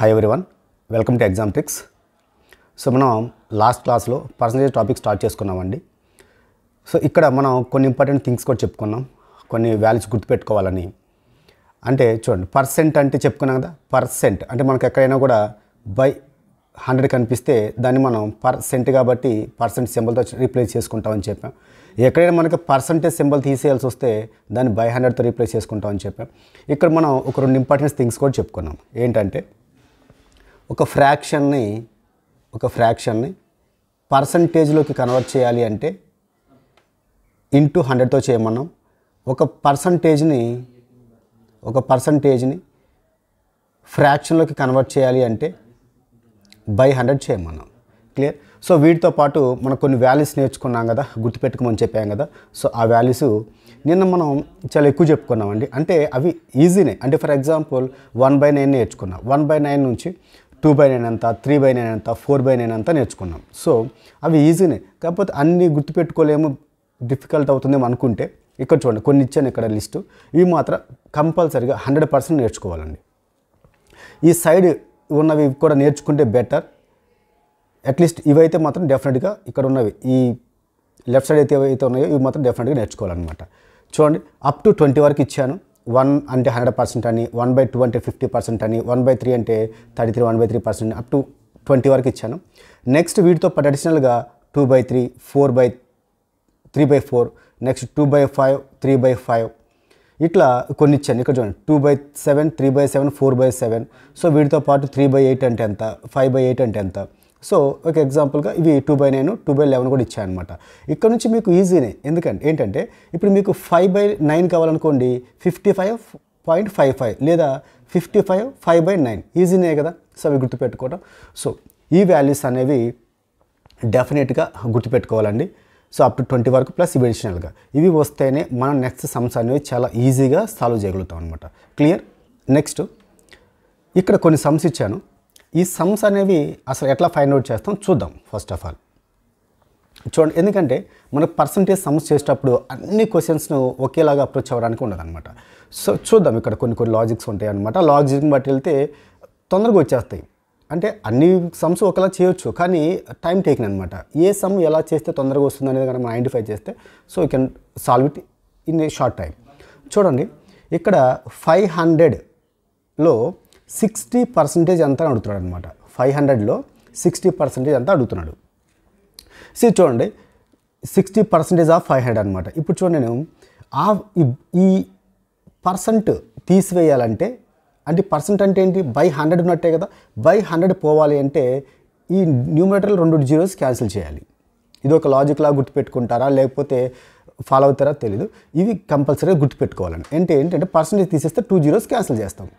Hi everyone, welcome to Exam Tricks. So మనం last క్లాస్లో percentage topic start చేసుకున్నామండి. So ఇక్కడ మనం కొన్ని ఇంపార్టెంట్ థింగ్స్ కూడా చెప్పుకున్నాం, కొన్ని వాల్యూస్ గుర్తుపెట్టుకోవాలని. అంటే చూడండి, పర్సెంట్ అంటే చెప్పుకున్నాం కదా. పర్సెంట్ అంటే మనకు ఎక్కడైనా కూడా బై 100 కనిపిస్తే దాన్ని మనం పర్సెంట్ కాబట్టి పర్సెంట్ సింబల్తో రీప్లేస్ చేసుకుంటామని చెప్పాం. ఎక్కడైనా మనకి పర్సంటేజ్ సింబల్ తీసేయాల్సి వస్తే దాన్ని బై 100తో రీప్లేస్ చేసుకుంటామని చెప్పాం. ఇక్కడ మనం ఒక రెండు ఇంపార్టెంట్ థింగ్స్ కూడా చెప్పుకున్నాం. ఏంటంటే ఒక ఫ్రాక్షన్ని పర్సంటేజ్లోకి కన్వర్ట్ చేయాలి అంటే ఇంటూ 100తో చేయమన్నాం. ఒక పర్సంటేజ్ని ఫ్రాక్షన్లోకి కన్వర్ట్ చేయాలి అంటే బై 100 చేయమన్నాం. క్లియర్. సో వీటితో పాటు మనం కొన్ని వాల్యూస్ నేర్చుకున్నాం కదా, గుర్తుపెట్టుకోమని చెప్పాం కదా. సో ఆ వాల్యూస్ నిన్న మనం చాలా ఎక్కువ చెప్పుకున్నామండి. అంటే అవి ఈజీనే. అంటే ఫర్ ఎగ్జాంపుల్ 1/9 నేర్చుకున్నాం. 1/9 నుంచి 2/9 ఎంత, 3/9 ఎంత, 4/9 ఎంత నేర్చుకున్నాం. సో అవి ఈజీనే. కాకపోతే అన్నీ గుర్తుపెట్టుకోలేము, డిఫికల్ట్ అవుతుందేమో అనుకుంటే ఇక్కడ చూడండి, కొన్ని ఇచ్చాను ఇక్కడ లిస్టు. ఇవి మాత్రం కంపల్సరీగా 100% నేర్చుకోవాలండి. ఈ సైడ్ ఉన్నవి కూడా నేర్చుకుంటే బెటర్. అట్లీస్ట్ ఇవైతే మాత్రం డెఫినెట్గా ఇక్కడ ఉన్నవి, ఈ లెఫ్ట్ సైడ్ అయితే ఏవైతే ఉన్నాయో ఇవి మాత్రం డెఫినెట్గా నేర్చుకోవాలన్నమాట. చూడండి, అప్ టు 20 వరకు ఇచ్చాను. 1 అంటే 100% అని, 1/2 అంటే 50% అని, 1/3 అంటే 33 1/3% అప్ టు 20 వరకు ఇచ్చాను. నెక్స్ట్ వీటితో పాటు అడిషనల్గా 2/3, 3/4, నెక్స్ట్ 2/5, 3/5 ఇట్లా కొన్ని ఇచ్చాను. ఇక్కడ చూడండి, 2/7, 3/7, 4/7. సో వీటితో పాటు 3/8 అంటే ఎంత, 5/8 అంటే ఎంత. సో ఒక ఎగ్జాంపుల్గా ఇవి 2/9, 2/11 కూడా ఇచ్చాయి అనమాట. ఇక్కడ నుంచి మీకు ఈజీనే. ఎందుకంటే ఏంటంటే ఇప్పుడు మీకు 5/9 కావాలనుకోండి, 55.55 లేదా 55 5/9 ఈజీనే కదా. సో అవి గుర్తుపెట్టుకోవడం. సో ఈ వాల్యూస్ అనేవి డెఫినెట్గా గుర్తుపెట్టుకోవాలండి. సో అప్ టు 20 వరకు ప్లస్ ఇవి అడిషనల్గా ఇవి వస్తేనే మనం నెక్స్ట్ సమ్స్ అనేవి చాలా ఈజీగా సాల్వ్ చేయగలుగుతాం అనమాట. క్లియర్. నెక్స్ట్ ఇక్కడ కొన్ని సమ్స్ ఇచ్చాను. ఈ సమ్స్ అనేవి అసలు ఎట్లా ఫైండ్ అవుట్ చేస్తాం చూద్దాం. ఫస్ట్ ఆఫ్ ఆల్ చూడండి, ఎందుకంటే మనకు పర్సంటేజ్ సమ్స్ చేసేటప్పుడు అన్ని క్వశ్చన్స్ను ఒకేలాగా అప్రోచ్ అవ్వడానికి ఉండదన్నమాట. సో చూద్దాం, ఇక్కడ కొన్ని లాజిక్స్ ఉంటాయి అనమాట. లాజిక్ని బట్టి వెళ్తే తొందరగా వచ్చేస్తాయి. అంటే అన్ని సమ్స్ ఒకలా చేయొచ్చు, కానీ టైం టేకింగ్ అనమాట. ఏ సమ్ ఎలా చేస్తే తొందరగా వస్తుంది అనేది కనుక మనం ఐడెంటిఫై చేస్తే so you can solve it in a short time. చూడండి, ఇక్కడ 500లో 60% ఎంత అడుగుతున్నాడు అనమాట. 500లో 60% ఎంత అడుగుతున్నాడు. సో చూడండి, 60% ఆఫ్ 500 అనమాట. ఇప్పుడు చూడండి, నేను ఈ పర్సెంట్ తీసివేయాలంటే, అంటే పర్సెంట్ అంటే ఏంటి, బై 100 ఉన్నట్టే కదా. బై 100 పోవాలి అంటే ఈ న్యూమరేటర్లో 2 జీరోస్ క్యాన్సిల్ చేయాలి. ఇది ఒక లాజిక్లా గుర్తుపెట్టుకుంటారా లేకపోతే ఫాలో అవుతారా తెలీదు. ఇవి కంపల్సరీగా గుర్తుపెట్టుకోవాలండి. ఏంటంటే పర్సెంటేజ్ తీసేస్తే 2 జీరోస్ క్యాన్సిల్ చేస్తాం.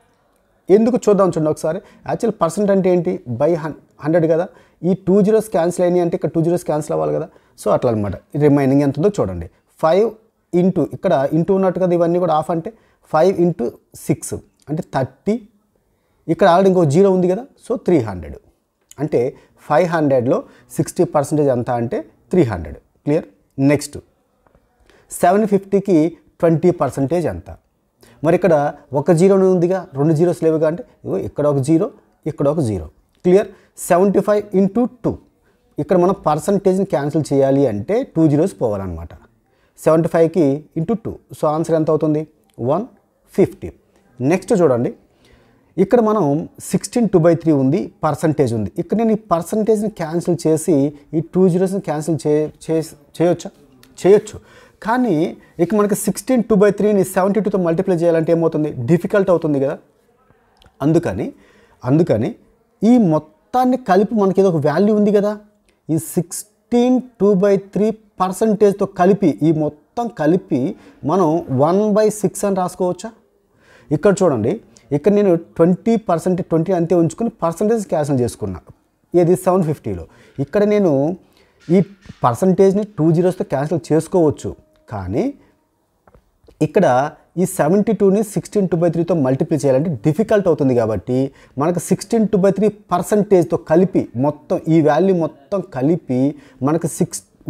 ఎందుకు చూద్దాం చూడండి ఒకసారి. యాక్చువల్ పర్సెంట్ అంటే ఏంటి, బై 100 కదా. ఈ 2 జీరోస్ క్యాన్సిల్ అయినాయి అంటే ఇక్కడ 2 జీరోస్ క్యాన్సిల్ అవ్వాలి కదా. సో అట్లా అనమాట. రిమైనింగ్ ఎంత ఉందో చూడండి. 5 ఇంటూ, ఇక్కడ ఇంటూ ఉన్నట్టు కదా ఇవన్నీ కూడా. ఆఫ్ అంటే 5 ఇంటూ 6 అంటే 30. ఇక్కడ ఆల్రెడీ ఇంకో జీరో ఉంది కదా. సో 300 అంటే 500లో 60% ఎంత అంటే 300. క్లియర్. నెక్స్ట్ 750కి 20% ఎంత. మరి ఇక్కడ ఒక జీరోనే ఉందిగా, 2 జీరోస్ లేవుగా. అంటే ఇక్కడ ఒక జీరో, ఇక్కడ ఒక జీరో. క్లియర్. 75 ఇంటూ 2, ఇక్కడ మనం పర్సంటేజ్ని క్యాన్సిల్ చేయాలి అంటే 2 జీరోస్ పోవాలన్నమాట. 75కి ఇంటూ 2, సో ఆన్సర్ ఎంత అవుతుంది, 150. నెక్స్ట్ చూడండి, ఇక్కడ మనం 16 2/3 ఉంది, పర్సంటేజ్ ఉంది. ఇక్కడ నేను ఈ పర్సంటేజ్ని క్యాన్సిల్ చేసి ఈ 2 జీరోస్ని క్యాన్సిల్ చేయొచ్చు. కానీ ఇక మనకి 16 2/3ని 72తో మల్టిప్లై చేయాలంటే ఏమవుతుంది, డిఫికల్ట్ అవుతుంది కదా. అందుకని ఈ మొత్తాన్ని కలిపి మనకి ఏదో ఒక వాల్యూ ఉంది కదా. ఈ 16 2/3 పర్సంటేజ్తో కలిపి, ఈ మొత్తం కలిపి మనం 1/6 అని రాసుకోవచ్చా. ఇక్కడ చూడండి, ఇక్కడ నేను 20% అంతే ఉంచుకొని పర్సంటేజ్ క్యాన్సిల్ చేసుకున్నా. ఏది 750లో. ఇక్కడ నేను ఈ పర్సంటేజ్ని 2 జీరోస్తో క్యాన్సిల్ చేసుకోవచ్చు, కానీ ఇక్కడ ఈ 72ని 16 2/3తో మల్టిప్లై చేయాలంటే డిఫికల్ట్ అవుతుంది. కాబట్టి మనకు 16 2/3 పర్సంటేజ్తో కలిపి మొత్తం ఈ వాల్యూ మొత్తం కలిపి మనకు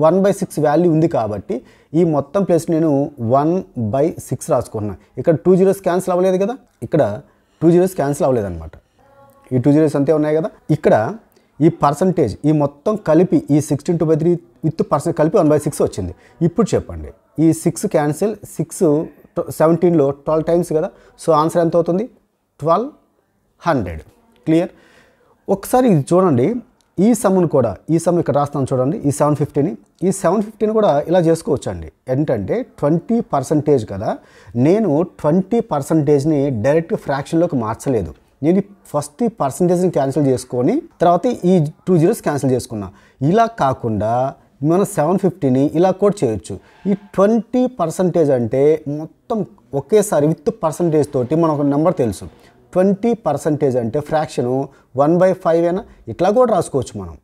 1/6 వాల్యూ ఉంది. కాబట్టి ఈ మొత్తం ప్లేస్ నేను 1/6 రాసుకున్నాను. ఇక్కడ 2 జీరోస్ క్యాన్సిల్ అవ్వలేదు కదా, ఇక్కడ 2 జీరోస్ క్యాన్సిల్ అవ్వలేదన్నమాట. ఈ 2 జీరోస్ అంతే ఉన్నాయి కదా. ఇక్కడ ఈ పర్సంటేజ్ ఈ మొత్తం కలిపి ఈ 16/3 విత్ పర్సెంట్ కలిపి 1/6 వచ్చింది. ఇప్పుడు చెప్పండి, ఈ 6 క్యాన్సిల్, 6 17లో 12 టైమ్స్ కదా. సో ఆన్సర్ ఎంత అవుతుంది? 1200. క్లియర్. ఒకసారి ఇది చూడండి, ఈ సమ్ను కూడా, ఈ సమ్ ఇక్కడ రాస్తాను చూడండి, ఈ 750ని, ఈ 750ని కూడా ఇలా చేసుకోవచ్చు అండి. ఏంటంటే 20% కదా, నేను 20%ని డైరెక్ట్ ఫ్రాక్షన్లోకి మార్చలేదు. నేను ఫస్ట్ ఈ పర్సంటేజ్ని క్యాన్సిల్ చేసుకొని తర్వాత ఈ 2 జీరోస్ క్యాన్సిల్ చేసుకున్నా. ఇలా కాకుండా మనం 750ని ఇలా కూడా చేయొచ్చు. ఈ 20% అంటే మొత్తం ఒకేసారి విత్ పర్సంటేజ్ తోటి మనకు ఒక నెంబర్ తెలుసు. 20% అంటే ఫ్రాక్షను 1/5 అయినా ఇట్లా కూడా రాసుకోవచ్చు. మనం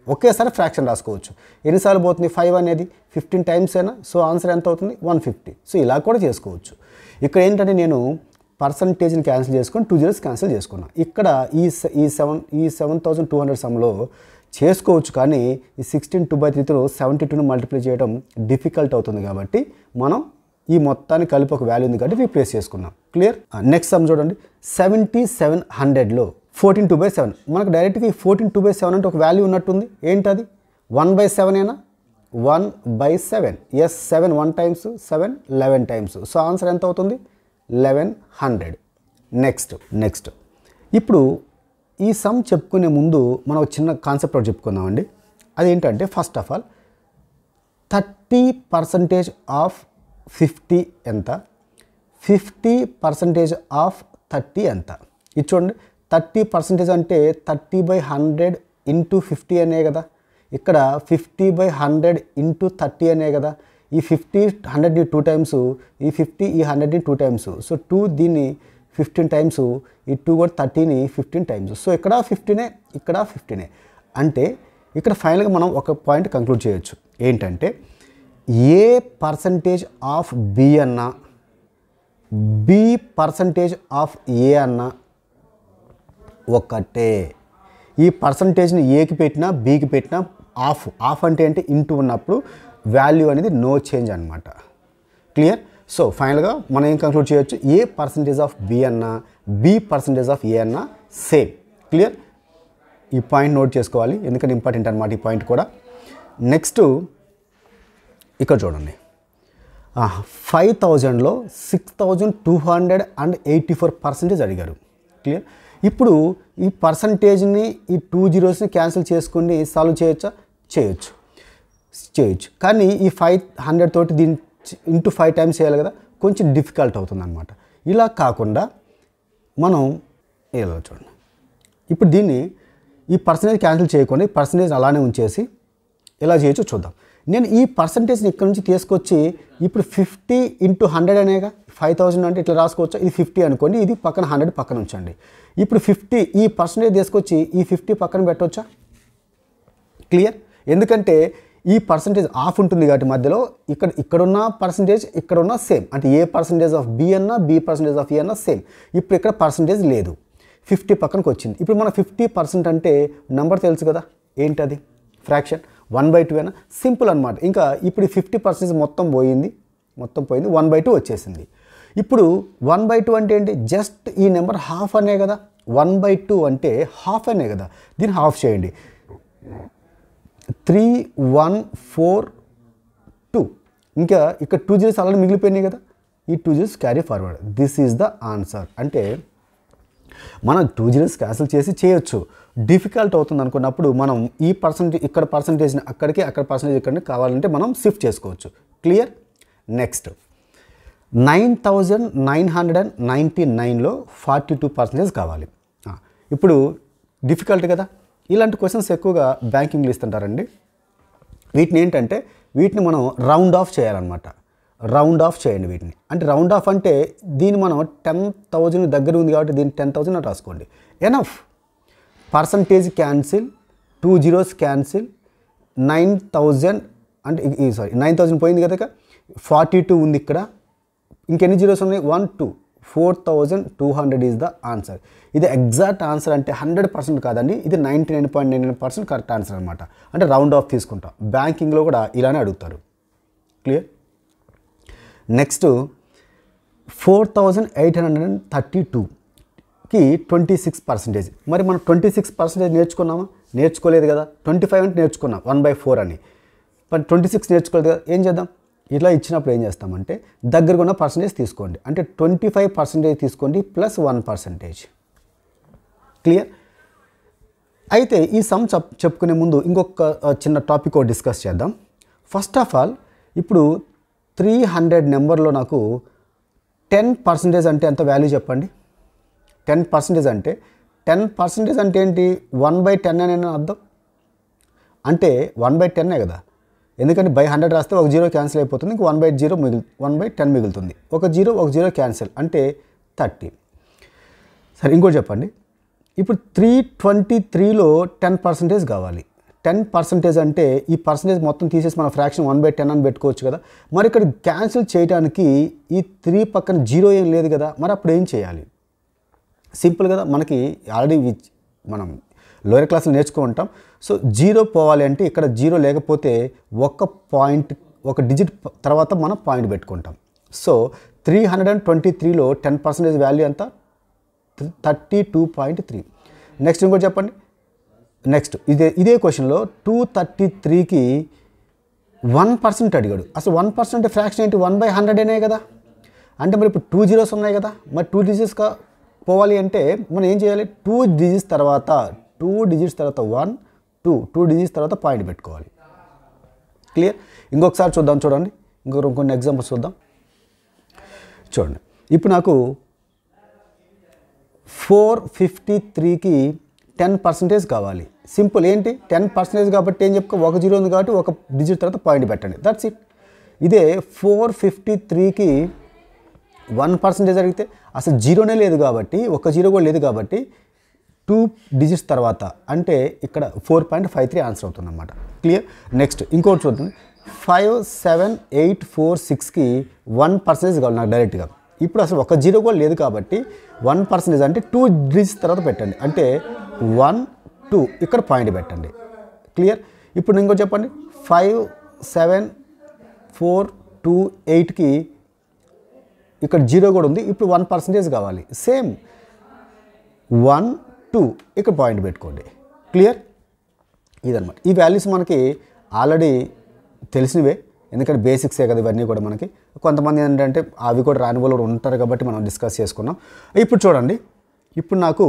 ఒకేసారి ఫ్రాక్షన్ రాసుకోవచ్చు. ఎన్నిసార్లు పోతుంది 5 అనేది? 15 టైమ్స్ అయినా. సో ఆన్సర్ ఎంత అవుతుంది? 150. సో ఇలా కూడా చేసుకోవచ్చు. ఇక్కడ ఏంటంటే నేను పర్సంటేజ్ని క్యాన్సిల్ చేసుకొని 2 జీరోస్ క్యాన్సిల్ చేసుకున్నాను. ఇక్కడ ఈ 7200 సమ్లో చేసుకోవచ్చు, కానీ ఈ 16 2/3తో 72ని మల్టిప్లై చేయడం డిఫికల్ట్ అవుతుంది కాబట్టి మనం ఈ మొత్తాన్ని కలిపి ఒక వాల్యూ ఉంది కాబట్టి రీప్లేస్ చేసుకున్నాం. క్లియర్. నెక్స్ట్ సమ్ చూడండి, 7700లో 14 2/7. మనకు డైరెక్ట్గా ఈ 14 2/7 అంటే ఒక వాల్యూ ఉన్నట్టుంది. ఏంటది? 1/7 ఏనా? 1/7. Yes, 7 1 times, 7 11 times. So answer ఎంత అవుతుంది? 1100. నెక్స్ట్ ఇప్పుడు ఈ సమ్ చెప్పుకునే ముందు మనం ఒక చిన్న కాన్సెప్ట్ ఒకటి చెప్పుకుందామండి. అదేంటంటే ఫస్ట్ ఆఫ్ ఆల్ 30% ఆఫ్ 50 ఎంత, 50% ఆఫ్ 30 ఎంత? ఇది చూడండి, 30% అంటే 30/100 ఇంటూ 50 అనే కదా. ఇక్కడ 50/100 ఇంటూ 30 అనే కదా. ఈ 50 100ని 2 టైమ్స్, ఈ 50 ఈ 100ని 2 టైమ్స్. సో 2 దీన్ని 15 టైమ్స్, ఈ 2 కూడా 30ని 15 టైమ్స్. సో ఇక్కడ 15నే, ఇక్కడ 15నే. అంటే ఇక్కడ ఫైనల్గా మనం ఒక పాయింట్ కంక్లూడ్ చేయొచ్చు. ఏంటంటే ఏ పర్సంటేజ్ ఆఫ్ బి అన్నా, బి పర్సంటేజ్ ఆఫ్ ఏ అన్నా ఒకటే. ఈ పర్సంటేజ్ని ఏకి పెట్టినా బీకి పెట్టినా ఆఫ్ అంటే ఇంటూ ఉన్నప్పుడు వాల్యూ అనేది నో చేంజ్ అనమాట. క్లియర్. సో ఫైనల్గా మనం ఏం కంక్లూడ్ చేయొచ్చు? ఏ పర్సంటేజ్ ఆఫ్ బి అన్నా, బి పర్సంటేజ్ ఆఫ్ ఏ అన్నా సేమ్. క్లియర్. ఈ పాయింట్ నోట్ చేసుకోవాలి, ఎందుకంటే ఇంపార్టెంట్ అనమాట ఈ పాయింట్ కూడా. నెక్స్ట్ ఇక్కడ చూడండి, 5000లో 6284% అడిగారు. క్లియర్. ఇప్పుడు ఈ పర్సంటేజ్ని ఈ 2 జీరోస్ని క్యాన్సిల్ చేసుకుని సాల్వ్ చేయొచ్చా? చేయొచ్చు. కానీ ఈ 500 తోటి దీన్ని ఇంటూ 5 టైమ్స్ చేయాలి కదా, కొంచెం డిఫికల్ట్ అవుతుంది అనమాట. ఇలా కాకుండా మనం ఇలా చూడండి, ఇప్పుడు దీన్ని ఈ పర్సంటేజ్ క్యాన్సిల్ చేయకుండా పర్సంటేజ్ అలానే ఉంచేసి ఎలా చేయొచ్చో చూద్దాం. నేను ఈ పర్సంటేజ్ని ఇక్కడ నుంచి తీసుకొచ్చి ఇప్పుడు 50 ఇంటూ 100 అనేగా, 5000 అంటే ఇట్లా రాసుకోవచ్చు. ఇది 50 అనుకోండి, ఇది పక్కన 100 పక్కన ఉంచండి. ఇప్పుడు 50 ఈ పర్సంటేజ్ తీసుకొచ్చి ఈ 50 పక్కన పెట్టవచ్చా? క్లియర్. ఎందుకంటే ఈ పర్సంటేజ్ ఆఫ్ ఉంటుంది కాబట్టి మధ్యలో ఇక్కడున్న పర్సంటేజ్ ఇక్కడున్న సేమ్. అంటే ఏ పర్సంటేజ్ ఆఫ్ బి అన్నా, బి పర్సంటేజ్ ఆఫ్ ఏ అన్నా సేమ్. ఇప్పుడు ఇక్కడ పర్సంటేజ్ లేదు, 50 పక్కనకి వచ్చింది. ఇప్పుడు మన 50% అంటే నెంబర్ తెలుసు కదా, ఏంటది? ఫ్రాక్షన్ 1/2 అయినా సింపుల్ అనమాట. ఇంకా ఇప్పుడు 50% మొత్తం పోయింది, 1/2 వచ్చేసింది. ఇప్పుడు 1/2 అంటే ఏంటి? జస్ట్ ఈ నెంబర్ హాఫ్ అనే కదా. 1/2 అంటే హాఫ్ అనే కదా. దీన్ని హాఫ్ చేయండి. 3142. ఇంకా ఇక్కడ 2 జీరోస్ ఆల్రెడీ మిగిలిపోయినాయి కదా, ఈ 2 zeros carry forward. This is the answer. అంటే మనం 2 జీరోస్ క్యాన్సిల్ చేసి చేయొచ్చు. డిఫికల్ట్ అవుతుంది అనుకున్నప్పుడు మనం ఈ ఇక్కడ పర్సంటేజ్ని అక్కడికి, అక్కడ పర్సంటేజ్ ఇక్కడికి కావాలంటే మనం షిఫ్ట్ చేసుకోవచ్చు. క్లియర్. నెక్స్ట్ 9999లో 42% కావాలి. ఇప్పుడు డిఫికల్ట్ కదా. ఇలాంటి క్వశ్చన్స్ ఎక్కువగా బ్యాంకింగ్లో ఇస్తుంటారండి. వీటిని ఏంటంటే వీటిని మనం రౌండ్ ఆఫ్ చేయాలన్నమాట. రౌండ్ ఆఫ్ చేయండి వీటిని. అంటే రౌండ్ ఆఫ్ అంటే దీన్ని మనం 10,000 దగ్గర ఉంది కాబట్టి దీన్ని 10,000 అని రాసుకోండి. Enough. Percentage cancel, 2 zeros cancel, 9000 అంటే 9000 పోయింది కదా, 42 ఉంది ఇక్కడ. ఇంకెన్ని జీరోస్ ఉన్నాయి? 1 2 4200 ఈజ్ ద ఆన్సర్. ఇది ఎగ్జాక్ట్ ఆన్సర్ అంటే 100% కాదండి, ఇది 99.99% కరెక్ట్ ఆన్సర్ అనమాట. అంటే రౌండ్ ఆఫ్ తీసుకుంటాం. బ్యాంకింగ్లో కూడా ఇలానే అడుగుతారు. క్లియర్. నెక్స్ట్ 4832 26%. మరి మనం 26% నేర్చుకున్నామా? నేర్చుకోలేదు కదా. 25 అంటే నేర్చుకున్నాం 1/4 అని. మరి 26 నేర్చుకోలేదు కదా. ఏం చేద్దాం? ఇలా ఇచ్చినప్పుడు ఏం చేస్తామంటే దగ్గరగా ఉన్న పర్సంటేజ్ తీసుకోండి. అంటే 25% తీసుకోండి ప్లస్ 1%. క్లియర్? అయితే ఈ సమ్ చెప్పుకునే ముందు ఇంకొక చిన్న టాపిక్ డిస్కస్ చేద్దాం. ఫస్ట్ ఆఫ్ ఆల్ ఇప్పుడు 300 నెంబర్లో నాకు 10% అంటే ఎంత వాల్యూ చెప్పండి? 10% అంటే 10% అంటే ఏంటి? 1/10 అని అర్థం. అంటే 1/10 కదా. ఎందుకంటే బై 100 రాస్తే ఒక 0 క్యాన్సిల్ అయిపోతుంది. ఇంక 1/10 మిగులుతుంది. ఒక 0 క్యాన్సిల్ అంటే 30. సరే, ఇంకోటి చెప్పండి. ఇప్పుడు 323లో 10% కావాలి. 10% అంటే ఈ పర్సంటేజ్ మొత్తం తీసేసి మన ఫ్రాక్షన్ 1/10 అని పెట్టుకోవచ్చు కదా. మరి ఇక్కడ క్యాన్సిల్ చేయడానికి ఈ 3 పక్కన 0 ఏం లేదు కదా. మరి అప్పుడు ఏం చేయాలి? సింపుల్ కదా. మనకి ఆల్రెడీ మనం లోయర్ క్లాస్లో నేర్చుకుంటాం. సో 0 పోవాలి అంటే ఇక్కడ 0 లేకపోతే ఒక డిజిట్ తర్వాత మనం పాయింట్ పెట్టుకుంటాం. సో 323లో 10% వాల్యూ ఎంత? 32.3. నెక్స్ట్ ఇంకోటి చెప్పండి. నెక్స్ట్ ఇదే క్వశ్చన్లో 233కి 1% అడిగాడు. అసలు 1% అంటే ఫ్రాక్షన్ ఏంటి? 1/100 కదా. అంటే మరి ఇప్పుడు 2 zeros ఉన్నాయి కదా. మరి 2 digits పోవాలి అంటే మనం ఏం చేయాలి? 2 digits తర్వాత 1 2 digits తర్వాత పాయింట్ పెట్టుకోవాలి. క్లియర్? ఇంకొకసారి చూడండి. కొన్ని ఎగ్జాంపుల్స్ చూద్దాం. చూడండి, ఇప్పుడు నాకు 453కి 10% కావాలి. సింపుల్. ఏంటి? 10% కాబట్టి ఏం చెప్పుకో, ఒక 0 ఉంది కాబట్టి ఒక డిజిట్ తర్వాత పాయింట్ పెట్టండి. That's it. ఇదే 453కి 1% అడిగితే అసలు 0నే లేదు కాబట్టి, ఒక 0 కూడా లేదు కాబట్టి 2 digits తర్వాత అంటే ఇక్కడ 4.53 ఆన్సర్ అవుతుంది అన్నమాట. క్లియర్? నెక్స్ట్ ఇంకోటి చూద్దాం. 57846కి 1% కావాలి నాకు డైరెక్ట్గా. ఇప్పుడు అసలు ఒక 0 కూడా లేదు కాబట్టి 1% అంటే 2 digits తర్వాత పెట్టండి. అంటే 1 2 ఇక్కడ పాయింట్ పెట్టండి. క్లియర్? ఇప్పుడు ఇంకో చెప్పండి. 57428కి ఇక్కడ 0 కూడా ఉంది. ఇప్పుడు 1% కావాలి. సేమ్ 1 2 ఇక్కడ పాయింట్ పెట్టుకోండి. క్లియర్? ఇదన్నమాట. ఈ వాల్యూస్ మనకి ఆల్రెడీ తెలిసినవే, ఎందుకంటే బేసిక్సే కదా ఇవన్నీ కూడా మనకి. కొంతమంది ఏంటంటే అవి కూడా రాని వాళ్ళు ఉంటారు కాబట్టి మనం డిస్కస్ చేసుకున్నాం. ఇప్పుడు చూడండి, ఇప్పుడు నాకు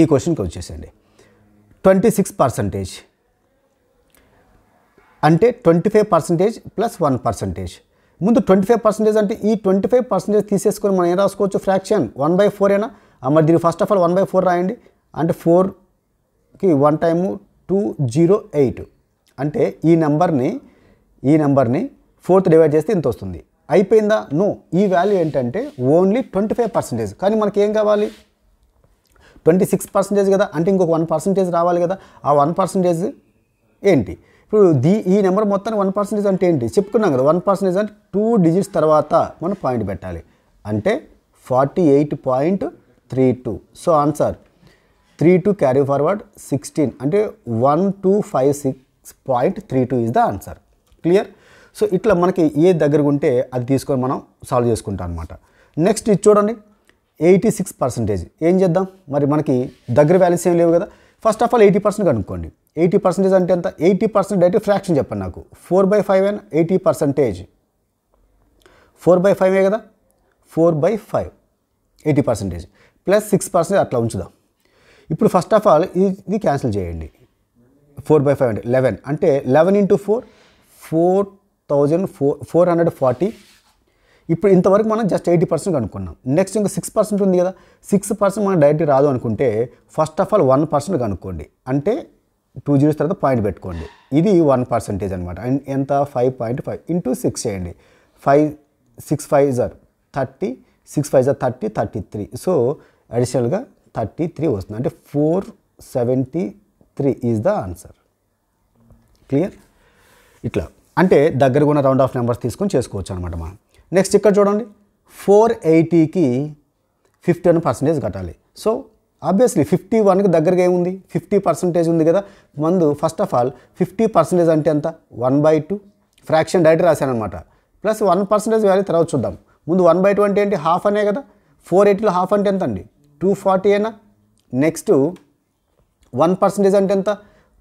ఈ క్వశ్చన్కి వచ్చేసండి. 26% అంటే 25% ప్లస్ 1%. ముందు 25% అంటే ఈ 25% తీసేసుకొని మనం ఏం రాసుకోవచ్చు? ఫ్రాక్షన్ 1/4 మరి దీన్ని ఫస్ట్ ఆఫ్ ఆల్ 1/4 రాయండి. అంటే 4కి 1 టైము 208 అంటే ఈ నెంబర్ని 4తో డివైడ్ చేస్తే ఇంత వస్తుంది. అయిపోయిందా? నో. ఈ వాల్యూ ఏంటంటే ఓన్లీ 25%. కానీ మనకి ఏం కావాలి? 26% కదా. అంటే ఇంకొక 1% రావాలి కదా. ఆ 1% ఏంటి? ఇప్పుడు ఈ నెంబర్ మొత్తాన్ని 1% అంటే ఏంటి చెప్పుకున్నాం కదా. 1% అంటే 2 digits తర్వాత మనం పాయింట్ పెట్టాలి. అంటే 48.32. సో ఆన్సర్ 32 క్యారీ ఫార్వర్డ్ 16 అంటే 1256.32 is the answer. Clear? So ఇట్లా మనకి ఏ దగ్గరకు ఉంటే అది తీసుకొని మనం సాల్వ్ చేసుకుంటాం అనమాట. నెక్స్ట్ ఇది చూడండి, 86%. ఏం చేద్దాం? మరి మనకి దగ్గర వాల్యూస్ ఏం లేవు కదా. ఫస్ట్ ఆఫ్ ఆల్ 80% కనుక్కోండి. 80% అంటే ఎంత? 80% అయితే ఫ్రాక్షన్ చెప్పండి నాకు. 4/5 అని 80%. 4/5 కదా. 4/5 80% ప్లస్ 6% అట్లా ఉంచుదాం. ఇప్పుడు ఫస్ట్ ఆఫ్ ఆల్ ఇది క్యాన్సిల్ చేయండి. 4/5 అంటే 11 అంటే 11 × 4 4440. ఇప్పుడు ఇంతవరకు మనం జస్ట్ 80% కనుక్కున్నాం. నెక్స్ట్ ఇంకా 6% ఉంది కదా. 6% మనం డైరెక్ట్ రాదు అనుకుంటే ఫస్ట్ ఆఫ్ ఆల్ 1% కనుక్కోండి. అంటే 2 zeros తర్వాత పాయింట్ పెట్టుకోండి. ఇది 1% అనమాట. అండ్ ఎంత? 5.5 × 6 చేయండి. 6 5s are 30, 6 5s are 30, 33. So అడిషనల్గా 33 వస్తుంది. అంటే 473 ఈజ్ ద ఆన్సర్. క్లియర్? ఇట్లా అంటే దగ్గరగా ఉన్న రౌండ్ ఆఫ్ నెంబర్స్ తీసుకొని చేసుకోవచ్చు అనమాట మనం. నెక్స్ట్ ఇక్కడ చూడండి, 480కి 51% కట్టాలి. సో ఆబ్వియస్లీ 51కి దగ్గరగా ఏముంది? 50% ఉంది కదా. ముందు ఫస్ట్ ఆఫ్ ఆల్ 50% అంటే ఎంత? 1/2 ఫ్రాక్షన్ డైరెక్ట్ రాశాను అనమాట. ప్లస్ 1% వాల్యూ తర్వాత చూద్దాం. ముందు 1/2 అంటే ఏంటి? హాఫ్ అనే కదా. 480లో హాఫ్ అంటే ఎంత అండి 240 అయినా. నెక్స్ట్ 1% అంటే ఎంత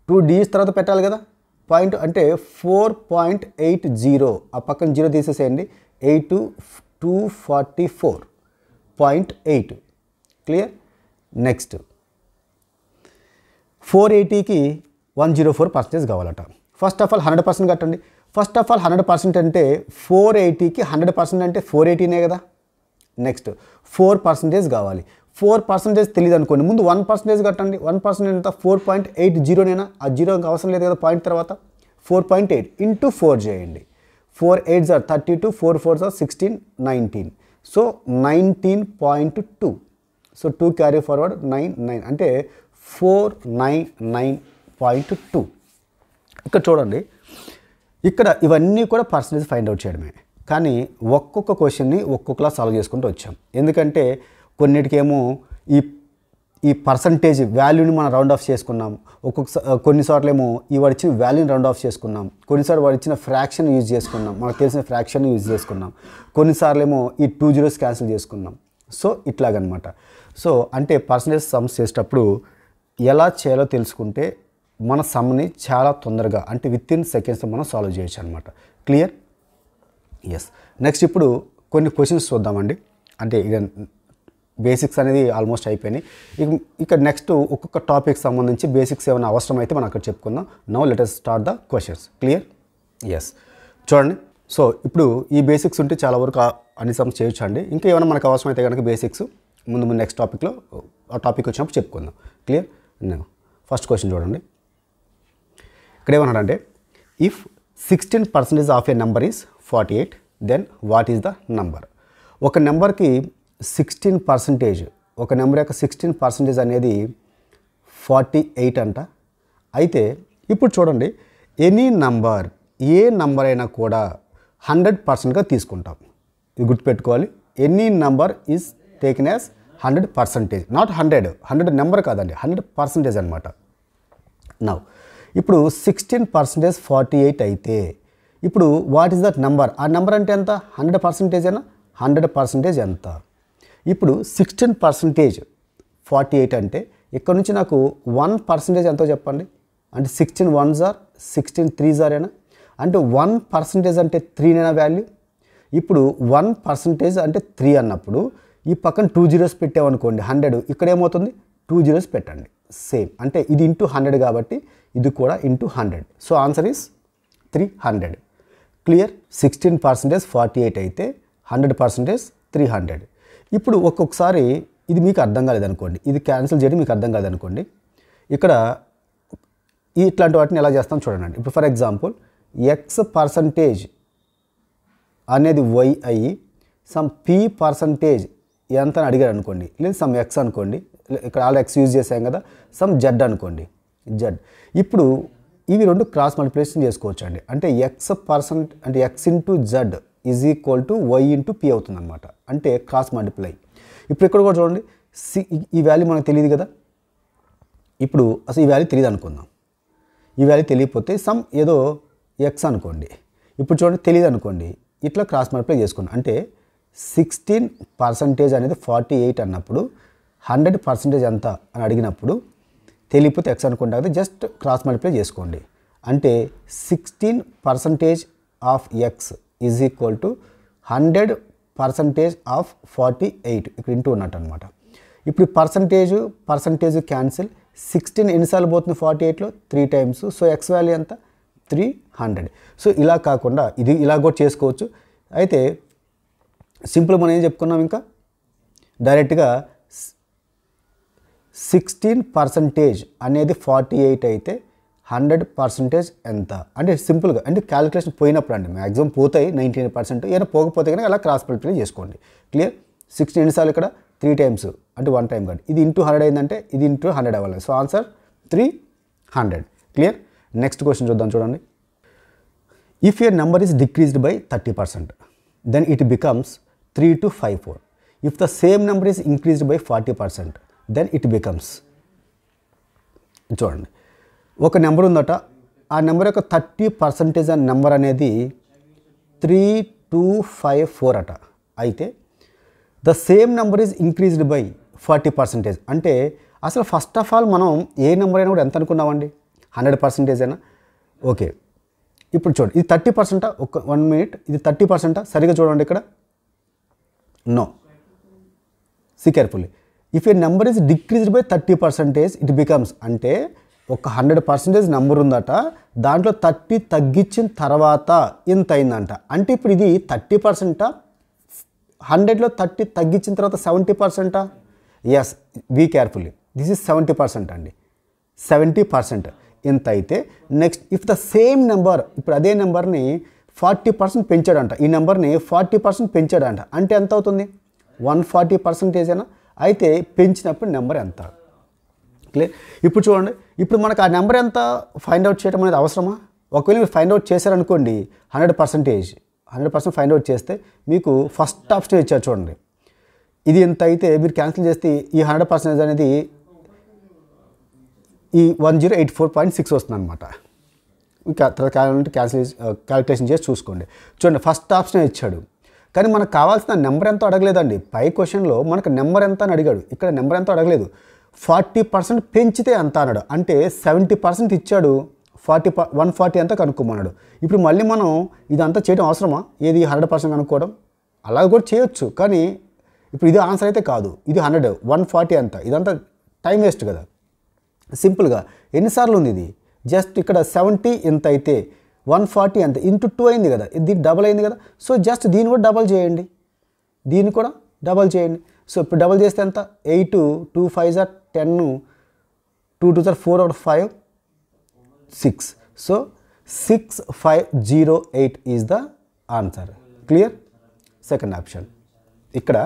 2 డిజిట్స్ తర్వాత పెట్టాలి కదా పాయింట్ అంటే 4.80 ఆ పక్కన 0 తీసేసేయండి 244.8 క్లియర్. నెక్స్ట్ 480కి 104% కావాలట. ఫస్ట్ ఆఫ్ ఆల్ 100% కట్టండి. ఫస్ట్ ఆఫ్ ఆల్ 100% అంటే 480కి 100% అంటే 480నే కదా. నెక్స్ట్ 4% కావాలి. 4% తెలియదు అనుకోండి, ముందు 1% కట్టండి. 1% ఎంత 4.80నేనా, ఆ 0 అవసరం లేదు కదా పాయింట్ తర్వాత. 4.8 ఇంటూ 4 చేయండి. 4 8s are 32, 4 4s are 16, 19. So 19.2. So 2 carry forward 9 అంటే 499.2. ఇక్కడ చూడండి, ఇక్కడ ఇవన్నీ కూడా పర్సంటేజ్ ఫైండ్ అవుట్ చేయడమే. కానీ ఒక్కొక్క క్వశ్చన్ని ఒక్కొక్కలా సాల్వ్ చేసుకుంటూ వచ్చాం. ఎందుకంటే కొన్నిటికేమో ఈ పర్సంటేజ్ వాల్యూని మనం రౌండ్ ఆఫ్ చేసుకున్నాం, కొన్నిసార్లు ఏమో ఈ వాడు ఇచ్చిన వాల్యూని రౌండ్ ఆఫ్ చేసుకున్నాం, కొన్నిసార్లు వాడు ఇచ్చిన ఫ్రాక్షన్ యూజ్ చేసుకున్నాం, మనకు తెలిసిన ఫ్రాక్షన్ యూజ్ చేసుకున్నాం, కొన్నిసార్లు ఏమో ఈ 2 zeros క్యాన్సిల్ చేసుకున్నాం. సో ఇట్లాగనమాట. సో అంటే పర్సంటేజ్ సమ్స్ చేసేటప్పుడు ఎలా చేయాలో తెలుసుకుంటే మన సమ్ని చాలా తొందరగా అంటే విత్ ఇన్ సెకండ్స్ మనం సాల్వ్ చేయొచ్చు అనమాట. క్లియర్. ఎస్. నెక్స్ట్ ఇప్పుడు కొన్ని క్వశ్చన్స్ చూద్దామండి. అంటే ఇక బేసిక్స్ అనేది ఆల్మోస్ట్ అయిపోయినాయి. ఇక నెక్స్ట్ ఒక్కొక్క టాపిక్ సంబంధించి బేసిక్స్ ఏమైనా అవసరం అయితే మనం అక్కడ చెప్పుకుందాం. Now let us start the questions. Clear. Yes. చూడండి, సో ఇప్పుడు ఈ బేసిక్స్ ఉంటే చాలా వరకు అన్ని సమ్స్ చేయొచ్చు అండి. ఇంకా ఏమైనా మనకు అవసరం అయితే కనుక బేసిక్స్ ముందు నెక్స్ట్ టాపిక్లో ఆ టాపిక్ వచ్చినప్పుడు చెప్పుకుందాం. క్లియర్. ఫస్ట్ క్వశ్చన్ చూడండి. ఇక్కడ ఏమన్నాడంటే if 16% of a number is 48 then what is the number. ఒక నెంబర్కి 16%, ఒక నెంబర్ యొక్క 16% అనేది 48 అంట. అయితే ఇప్పుడు చూడండి, ఎనీ నంబర్ ఏ నంబర్ అయినా కూడా 100%గా తీసుకుంటాం. ఇది గుర్తుపెట్టుకోవాలి. Any number is taken as 100%, not 100 number కాదండి, 100% అనమాట. నౌ ఇప్పుడు 16% 48 అయితే ఇప్పుడు వాట్ ఈస్ దట్ నెంబర్, ఆ నెంబర్ అంటే ఎంత 100% అయినా 100% ఎంత. ఇప్పుడు 16% 48 అంటే ఇక్కడ నుంచి నాకు 1% ఎంతో చెప్పండి. అంటే 16 1s are 16 3s are అయినా అంటే 1% అంటే 3నేనా వాల్యూ. ఇప్పుడు 1% అంటే 3 అన్నప్పుడు ఈ పక్కన 2 zeros పెట్టామనుకోండి 100, ఇక్కడ ఏమవుతుంది 2 zeros పెట్టండి సేమ్. అంటే ఇది ఇంటూ 100 కాబట్టి ఇది కూడా into 100. So answer is 300. Clear. 16% 48 అయితే 100% 300. ఇప్పుడు ఒక్కొక్కసారి ఇది మీకు అర్థం కాలేదనుకోండి, ఇది క్యాన్సిల్ చేయడం మీకు అర్థం కాలేదనుకోండి, ఇక్కడ ఇట్లాంటి వాటిని ఎలా చేస్తాం చూడండి. ఇప్పుడు ఫర్ ఎగ్జాంపుల్ x% అనేది y అయ్యి సమ్ p% ఎంత అని అడిగారు అనుకోండి, లేదు సమ్ x అనుకోండి, ఇక్కడ ఆల్ x యూజ్ చేసాం కదా, సమ్ z అనుకోండి z. ఇప్పుడు ఇవి రెండు క్రాస్ మల్టిప్లికేషన్ చేసుకోవచ్చు అండి. అంటే x% అంటే x into z is equal to y into p అవుతుంది అనమాట. అంటే క్రాస్ మల్టిప్లై. ఇప్పుడు ఇక్కడ కూడా చూడండి, ఈ వాల్యూ మనకు తెలియదు కదా. ఇప్పుడు అసలు ఈ వాల్యూ తెలియదు అనుకుందాం. ఈ వాల్యూ తెలియకపోతే సమ్ ఏదో x అనుకోండి. ఇప్పుడు చూడండి తెలియదు అనుకోండి, ఇట్లా క్రాస్ మల్టిప్లై చేసుకున్నాం. అంటే 16% అనేది 48 అన్నప్పుడు 100% ఎంత అని అడిగినప్పుడు తెలియకపోతే x అనుకుంటే కదా, జస్ట్ క్రాస్ మల్టిప్లై చేసుకోండి. అంటే 16% of x is equal to 100% of 48, ఇక్కడ ఇంటూ ఉన్నట్టు అనమాట. ఇప్పుడు పర్సంటేజ్ క్యాన్సిల్. 16 ఎన్నిసార్లు పోతుంది 48లో 3 times. సో x వాల్యూ ఎంత 300. సో ఇలా కాకుండా ఇది ఇలా కూడా చేసుకోవచ్చు. అయితే సింపుల్ మనం ఏం చెప్పుకున్నాం, ఇంకా డైరెక్ట్గా 16% అనేది 48 అయితే 100% ఎంత అంటే సింపుల్గా అంటే క్యాలిక్యులేషన్ పోయినప్పుడు అండి, మ్యాక్సిమం పోతాయి 99%, ఏదైనా పోకపోతే కనుక అలా క్రాస్ మల్టిప్లై చేసుకోండి. క్లియర్. 16 ఎన్నిసార్లు ఇక్కడ 3 times అంటే 1 time కాదు, ఇది ఇంటూ 100 అయిందంటే ఇది ఇంటూ 100 అవ్వాలి. So answer 300. Clear. Next question చూద్దాం చూడండి. If your number is decreased by 30%, then it becomes 3254. If the same number is increased by 40%, then it becomes, చూడండి ఒక నెంబర్ ఉందట, ఆ నెంబర్ యొక్క 30% అనే నెంబర్ అనేది 3254 అట. అయితే the same number is increased by 40%. అంటే అసలు ఫస్ట్ ఆఫ్ ఆల్ మనం ఏ నెంబర్ అయినా కూడా ఎంత అనుకున్నామండి? 100% అయినా. ఓకే, ఇప్పుడు చూడండి, ఇది 30%. ఒక 1 minute, ఇది 30%. సరిగా చూడండి ఇక్కడ. No, see carefully. If a number is decreased by 30%, it becomes, అంటే ఒక 100% నెంబర్ ఉందట, దాంట్లో 30 తగ్గించిన తర్వాత ఇంత అయిందంట. అంటే ఇప్పుడు ఇది 30%, 100లో 30 తగ్గించిన తర్వాత 70%. Yes, be carefully, this is 70% అండి. 70% ఇంత అయితే next if the same number, ఇప్పుడు అదే నెంబర్ని 40% పెంచాడంట, ఈ నెంబర్ని 40% పెంచాడంట, అంటే ఎంత అవుతుంది? 140% అయినా. అయితే పెంచినప్పుడు నెంబర్ ఎంత? క్లియర్. ఇప్పుడు చూడండి, ఇప్పుడు మనకు ఆ నెంబర్ ఎంత ఫైండ్ అవుట్ చేయడం అనేది అవసరమా? ఒకవేళ మీరు ఫైండ్ అవుట్ చేశారనుకోండి, 100% ఫైండ్ అవుట్ చేస్తే మీకు ఫస్ట్ ఆప్షన్ ఇచ్చారు చూడండి, ఇది ఎంత అయితే మీరు క్యాన్సిల్ చేస్తే ఈ 100% అనేది ఈ 1084.6 వస్తుంది అనమాట. ఇంకా తర్వాత క్యాలిక్యులేషన్ చేసి చూసుకోండి. చూడండి, ఫస్ట్ ఆప్షన్ ఇచ్చాడు, కానీ మనకు కావాల్సిన నెంబర్ ఎంతో అడగలేదండి. పై క్వశ్చన్లో మనకు నెంబర్ ఎంత అని అడిగాడు, ఇక్కడ నెంబర్ ఎంతో అడగలేదు. 40% పెంచితే ఎంత అన్నాడు, అంటే 70% ఇచ్చాడు, 140 ఎంత కనుక్కోమన్నాడు. ఇప్పుడు మళ్ళీ మనం ఇదంతా చేయడం అవసరమా? ఏది 100% కనుక్కోవడం? అలా కూడా చేయొచ్చు, కానీ ఇప్పుడు ఇది ఆన్సర్ అయితే కాదు. ఇది 100, 140 ఎంత, ఇదంతా టైం వేస్ట్ కదా. సింపుల్గా ఎన్నిసార్లు ఉంది ఇది? జస్ట్ ఇక్కడ 70 ఎంత అయితే 140 ఎంత ఇంటూ 2 అయింది కదా, ఇది డబల్ అయింది కదా. సో జస్ట్ దీన్ని కూడా డబల్ చేయండి, దీన్ని కూడా డబల్ చేయండి. సో ఇప్పుడు డబల్ చేస్తే ఎంత? 8, 2 5 10, 2 2 4 out of 5, 6. So 6508 is the answer. Clear. Second option. ఇక్కడ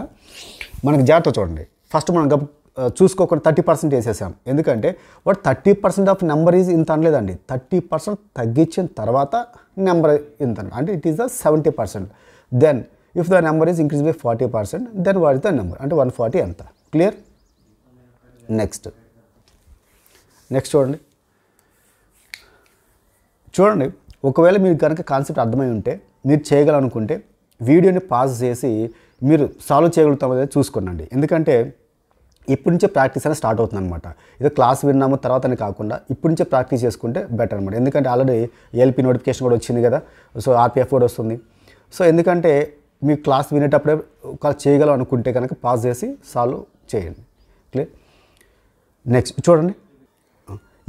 మనకు జాగ్రత్త చూడండి, ఫస్ట్ మనం చూసుకోకుండా 30% వేసేసాం. ఎందుకంటే వాడు 30% ఆఫ్ నెంబర్ ఈజ్ ఇంత అనలేదండి, 30% తగ్గించిన తర్వాత నెంబర్ ఇంత, అంటే it is the 70%. Then if the number is increase by 40%, then what is the number, అంటే 140 ఎంత. క్లియర్. నెక్స్ట్ చూడండి, ఒకవేళ మీరు కనుక కాన్సెప్ట్ అర్థమై ఉంటే, మీరు చేయగలనుకుంటే వీడియోని పాజ్ చేసి మీరు సాల్వ్ చేయగలుగుతామో లేదో చూసుకోండి. ఎందుకంటే ఇప్పటి నుంచే ప్రాక్టీస్ అనేది స్టార్ట్ అవుతుంది అనమాట. ఏదో క్లాస్ విన్నాము తర్వాత అని కాకుండా ఇప్పటి నుంచే ప్రాక్టీస్ చేసుకుంటే బెటర్ అనమాట. ఎందుకంటే ఆల్రెడీ ఏఎల్పి నోటిఫికేషన్ కూడా వచ్చింది కదా, సో ఆర్పిఎఫ్ కూడా వస్తుంది. సో ఎందుకంటే మీ క్లాస్ వినేటప్పుడే చేయగలం అనుకుంటే కనుక పాజ్ చేసి సాల్వ్ చేయండి. క్లియర్. నెక్స్ట్ చూడండి,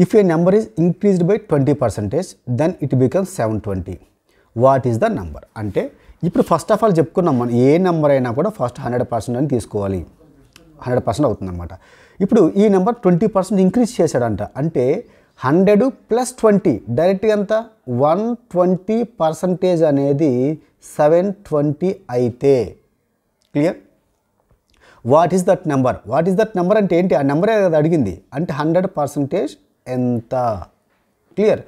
if a number is increased by 20%, then it becomes 720. What is the number? అంటే ఇప్పుడు ఫస్ట్ ఆఫ్ ఆల్ చెప్పుకున్నాం, మనం ఏ నెంబర్ అయినా కూడా ఫస్ట్ 100% అని తీసుకోవాలి, 100% అవుతుందన్నమాట. ఇప్పుడు ఈ నెంబర్ 20% ఇంక్రీజ్ చేశాడంట, అంటే 100 + 20 డైరెక్ట్గా ఎంత? 120% అనేది 720 అయితే. Clear. What is that number? What is that number అంటే ఏంటి? ఆ నెంబరే అది అడిగింది, అంటే 100% ఎంత. క్లియర్.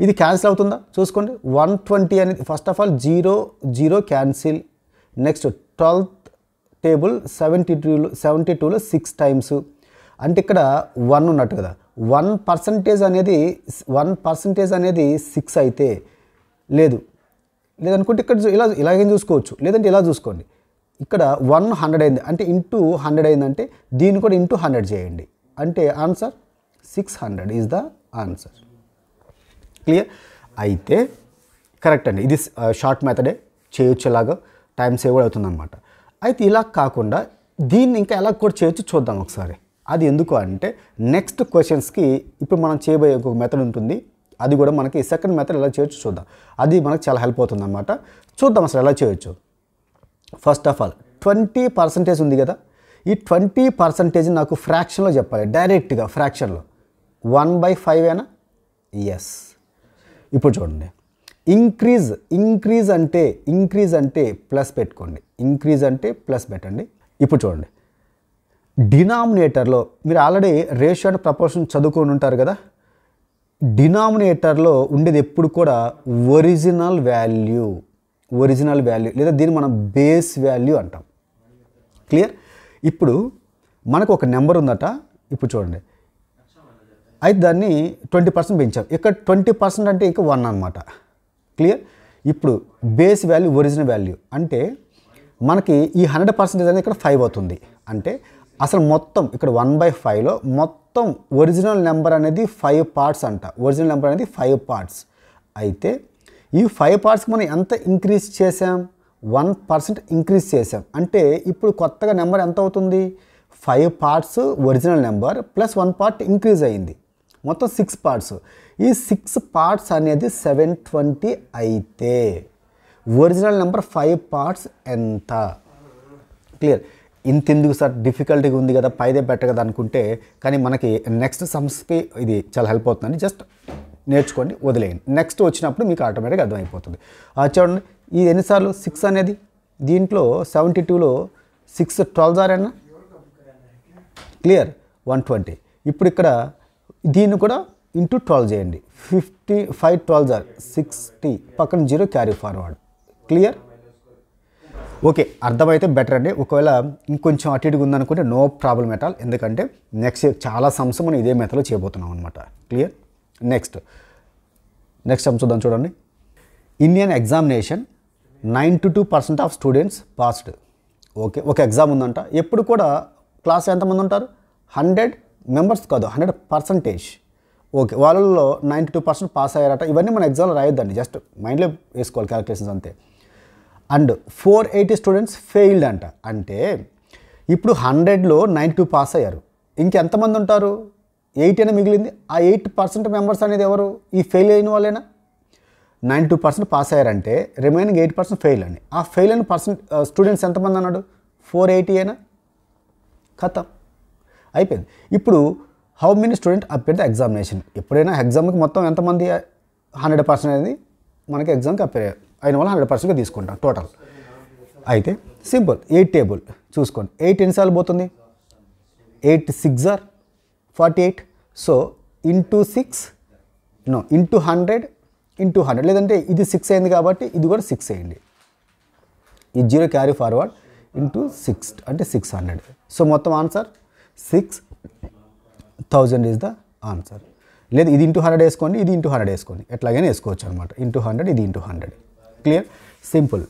ఇది క్యాన్సిల్ అవుతుందా చూసుకోండి. 120 అనేది first of all 0 0 cancel. Next 12th table 72లో 6 టైమ్స్, అంటే ఇక్కడ 1 ఉన్నట్టు కదా. 1% అనేది 6 అయితే లేదనుకుంటే ఇక్కడ ఇలాగేం చూసుకోవచ్చు, లేదంటే ఇలా చూసుకోండి. ఇక్కడ 100 అయింది, అంటే ఇంటూ 100 అయిందంటే దీన్ని కూడా ఇంటూ 100 చేయండి, అంటే answer 600 is the answer. Clear. అయితే కరెక్ట్ అండి, ఇది షార్ట్ మెథడే, చేయొచ్చు, ఇలాగా టైం సేవ్ కూడా అవుతుందన్నమాట. అయితే ఇలా కాకుండా దీన్ని ఇంకా ఎలా కూడా చేయొచ్చు చూద్దాం ఒకసారి. అది ఎందుకు అంటే నెక్స్ట్ క్వశ్చన్స్కి ఇప్పుడు మనం చేయబోయే ఒక మెథడ్ ఉంటుంది, అది కూడా మనకి సెకండ్ మెథడ్ ఎలా చేయొచ్చు చూద్దాం. అది మనకు చాలా హెల్ప్ అవుతుంది అన్నమాట. చూద్దాం అసలు ఎలా చేయొచ్చు. ఫస్ట్ ఆఫ్ ఆల్ 20% ఉంది కదా, ఈ 20% నాకు ఫ్రాక్షన్లో చెప్పాలి, డైరెక్ట్గా ఫ్రాక్షన్లో 1/5 ఏనా? ఎస్. ఇప్పుడు చూడండి, ఇంక్రీజ్ అంటే ప్లస్ పెట్టుకోండి, ఇంక్రీజ్ అంటే ప్లస్ పెట్టండి. ఇప్పుడు చూడండి, డినామినేటర్లో మీరు ఆల్రెడీ రేషియో అండ్ ప్రపోర్షన్ చదువుకొని ఉంటారు కదా, డినామినేటర్లో ఉండేది ఎప్పుడు కూడా ఒరిజినల్ వాల్యూ లేదా దీన్ని మనం బేస్ వాల్యూ అంటాం. క్లియర్. ఇప్పుడు మనకు ఒక నెంబర్ ఉందట, ఇప్పుడు చూడండి, అయితే దాన్ని 20% పెంచాం, ఇక్కడ 20% అంటే ఇంకా 1 అనమాట. క్లియర్. ఇప్పుడు బేస్ వాల్యూ ఒరిజినల్ వాల్యూ అంటే మనకి ఈ 100% అనేది ఇక్కడ 5 అవుతుంది. అంటే అసలు మొత్తం ఇక్కడ 1/5లో మొత్తం ఒరిజినల్ నెంబర్ అనేది 5 పార్ట్స్ అంట. ఒరిజినల్ నెంబర్ అనేది 5 పార్ట్స్. అయితే ఈ 5 పార్ట్స్కి మనం ఎంత ఇంక్రీజ్ చేసాం? 1% ఇంక్రీజ్ చేసాం. అంటే ఇప్పుడు కొత్తగా నెంబర్ ఎంత అవుతుంది? 5 parts original number plus 1 part increase అయింది. మొత్తం 6 పార్ట్స్. ఈ 6 పార్ట్స్ అనేది 720 అయితే ఒరిజినల్ నెంబర్ 5 పార్ట్స్ ఎంత? క్లియర్. ఇంతెందుకు సార్, డిఫికల్టీగా ఉంది కదా, పైదే బెటర్ కదా అనుకుంటే, కానీ మనకి నెక్స్ట్ సమ్స్కి ఇది చాలా హెల్ప్ అవుతుందండి. జస్ట్ నేర్చుకోండి, వదిలేయండి. నెక్స్ట్ వచ్చినప్పుడు మీకు ఆటోమేటిక్గా అర్థమైపోతుంది. చూడండి, ఇది ఎన్నిసార్లు 6 అనేది, దీంట్లో 72లో 6 12 అన్నా క్లియర్ 120. ఇప్పుడు ఇక్కడ దీన్ని కూడా ఇంటూ 12 చేయండి. 55 12 60, పక్కన 0 క్యారీ ఫార్వర్డ్. క్లియర్. ఓకే, అర్థమైతే బెటర్ అండి. ఒకవేళ ఇంకొంచెం అటు ఇటుగా ఉందనుకుంటే నో ప్రాబ్లం ఎట్ ఆల్, ఎందుకంటే నెక్స్ట్ చాలా సమ్స్ మనం ఇదే మెథడ్లో చేయబోతున్నాం అనమాట. క్లియర్. నెక్స్ట్ సమ్ చూద్దాం. చూడండి, Indian examination 92% of students passed. Okay, ఒక ఎగ్జామ్ ఉందంట. ఎప్పుడు కూడా క్లాస్ ఎంతమంది ఉంటారు? 100 మెంబర్స్ కాదు, 100%. ఓకే, వాళ్ళలో 92% పాస్ అయ్యారట. ఇవన్నీ మన ఎగ్జామ్లో రాయొద్దండి, జస్ట్ మైండ్లో వేసుకోవాలి క్యాలిక్యులేషన్స్ అంతే. అండ్ 480 స్టూడెంట్స్ ఫెయిల్డ్ అంట. అంటే ఇప్పుడు 100లో 92 పాస్ అయ్యారు, ఇంకెంతమంది ఉంటారు? 8 అని మిగిలింది. ఆ 8% మెంబర్స్ అనేది ఎవరు? ఈ ఫెయిల్ అయిన వాళ్ళేనా? 92% పాస్ అయ్యారంటే రిమైనింగ్ 8% ఫెయిల్ అండి. ఆ ఫెయిల్ అయిన స్టూడెంట్స్ ఎంతమంది అన్నాడు? 480 అయినా ఖతం అయిపోయింది. ఇప్పుడు how many student appear the examination. ఎప్పుడైనా ఎగ్జామ్కి మొత్తం ఎంతమంది 100% అనేది మనకి ఎగ్జామ్కి అపేర్ అయిన వాళ్ళు 100%గా తీసుకుంటాం టోటల్. అయితే సింపుల్, 8 టేబుల్ చూసుకోండి. 8 ఎన్నిసార్లు పోతుంది? 8 6 ఆర్ 48. సో ఇంటూ 6 ఇంటూ 100 లేదంటే ఇది 6 అయింది కాబట్టి ఇది కూడా 6 అయ్యింది. ఈ 0 క్యారీ ఫార్వర్డ్ ఇంటూ 6 అంటే 600. సో మొత్తం ఆన్సర్ 6000 ఈజ్ ద ఆన్సర్. లేదు ఇది ఇంటూ 100 వేసుకోండి, ఇది ఇంటూ 100 వేసుకోండి, ఎట్లాగైనా వేసుకోవచ్చు అనమాట. ఇంటూ 100, ఇది ఇంటూ 100. Clear, simple.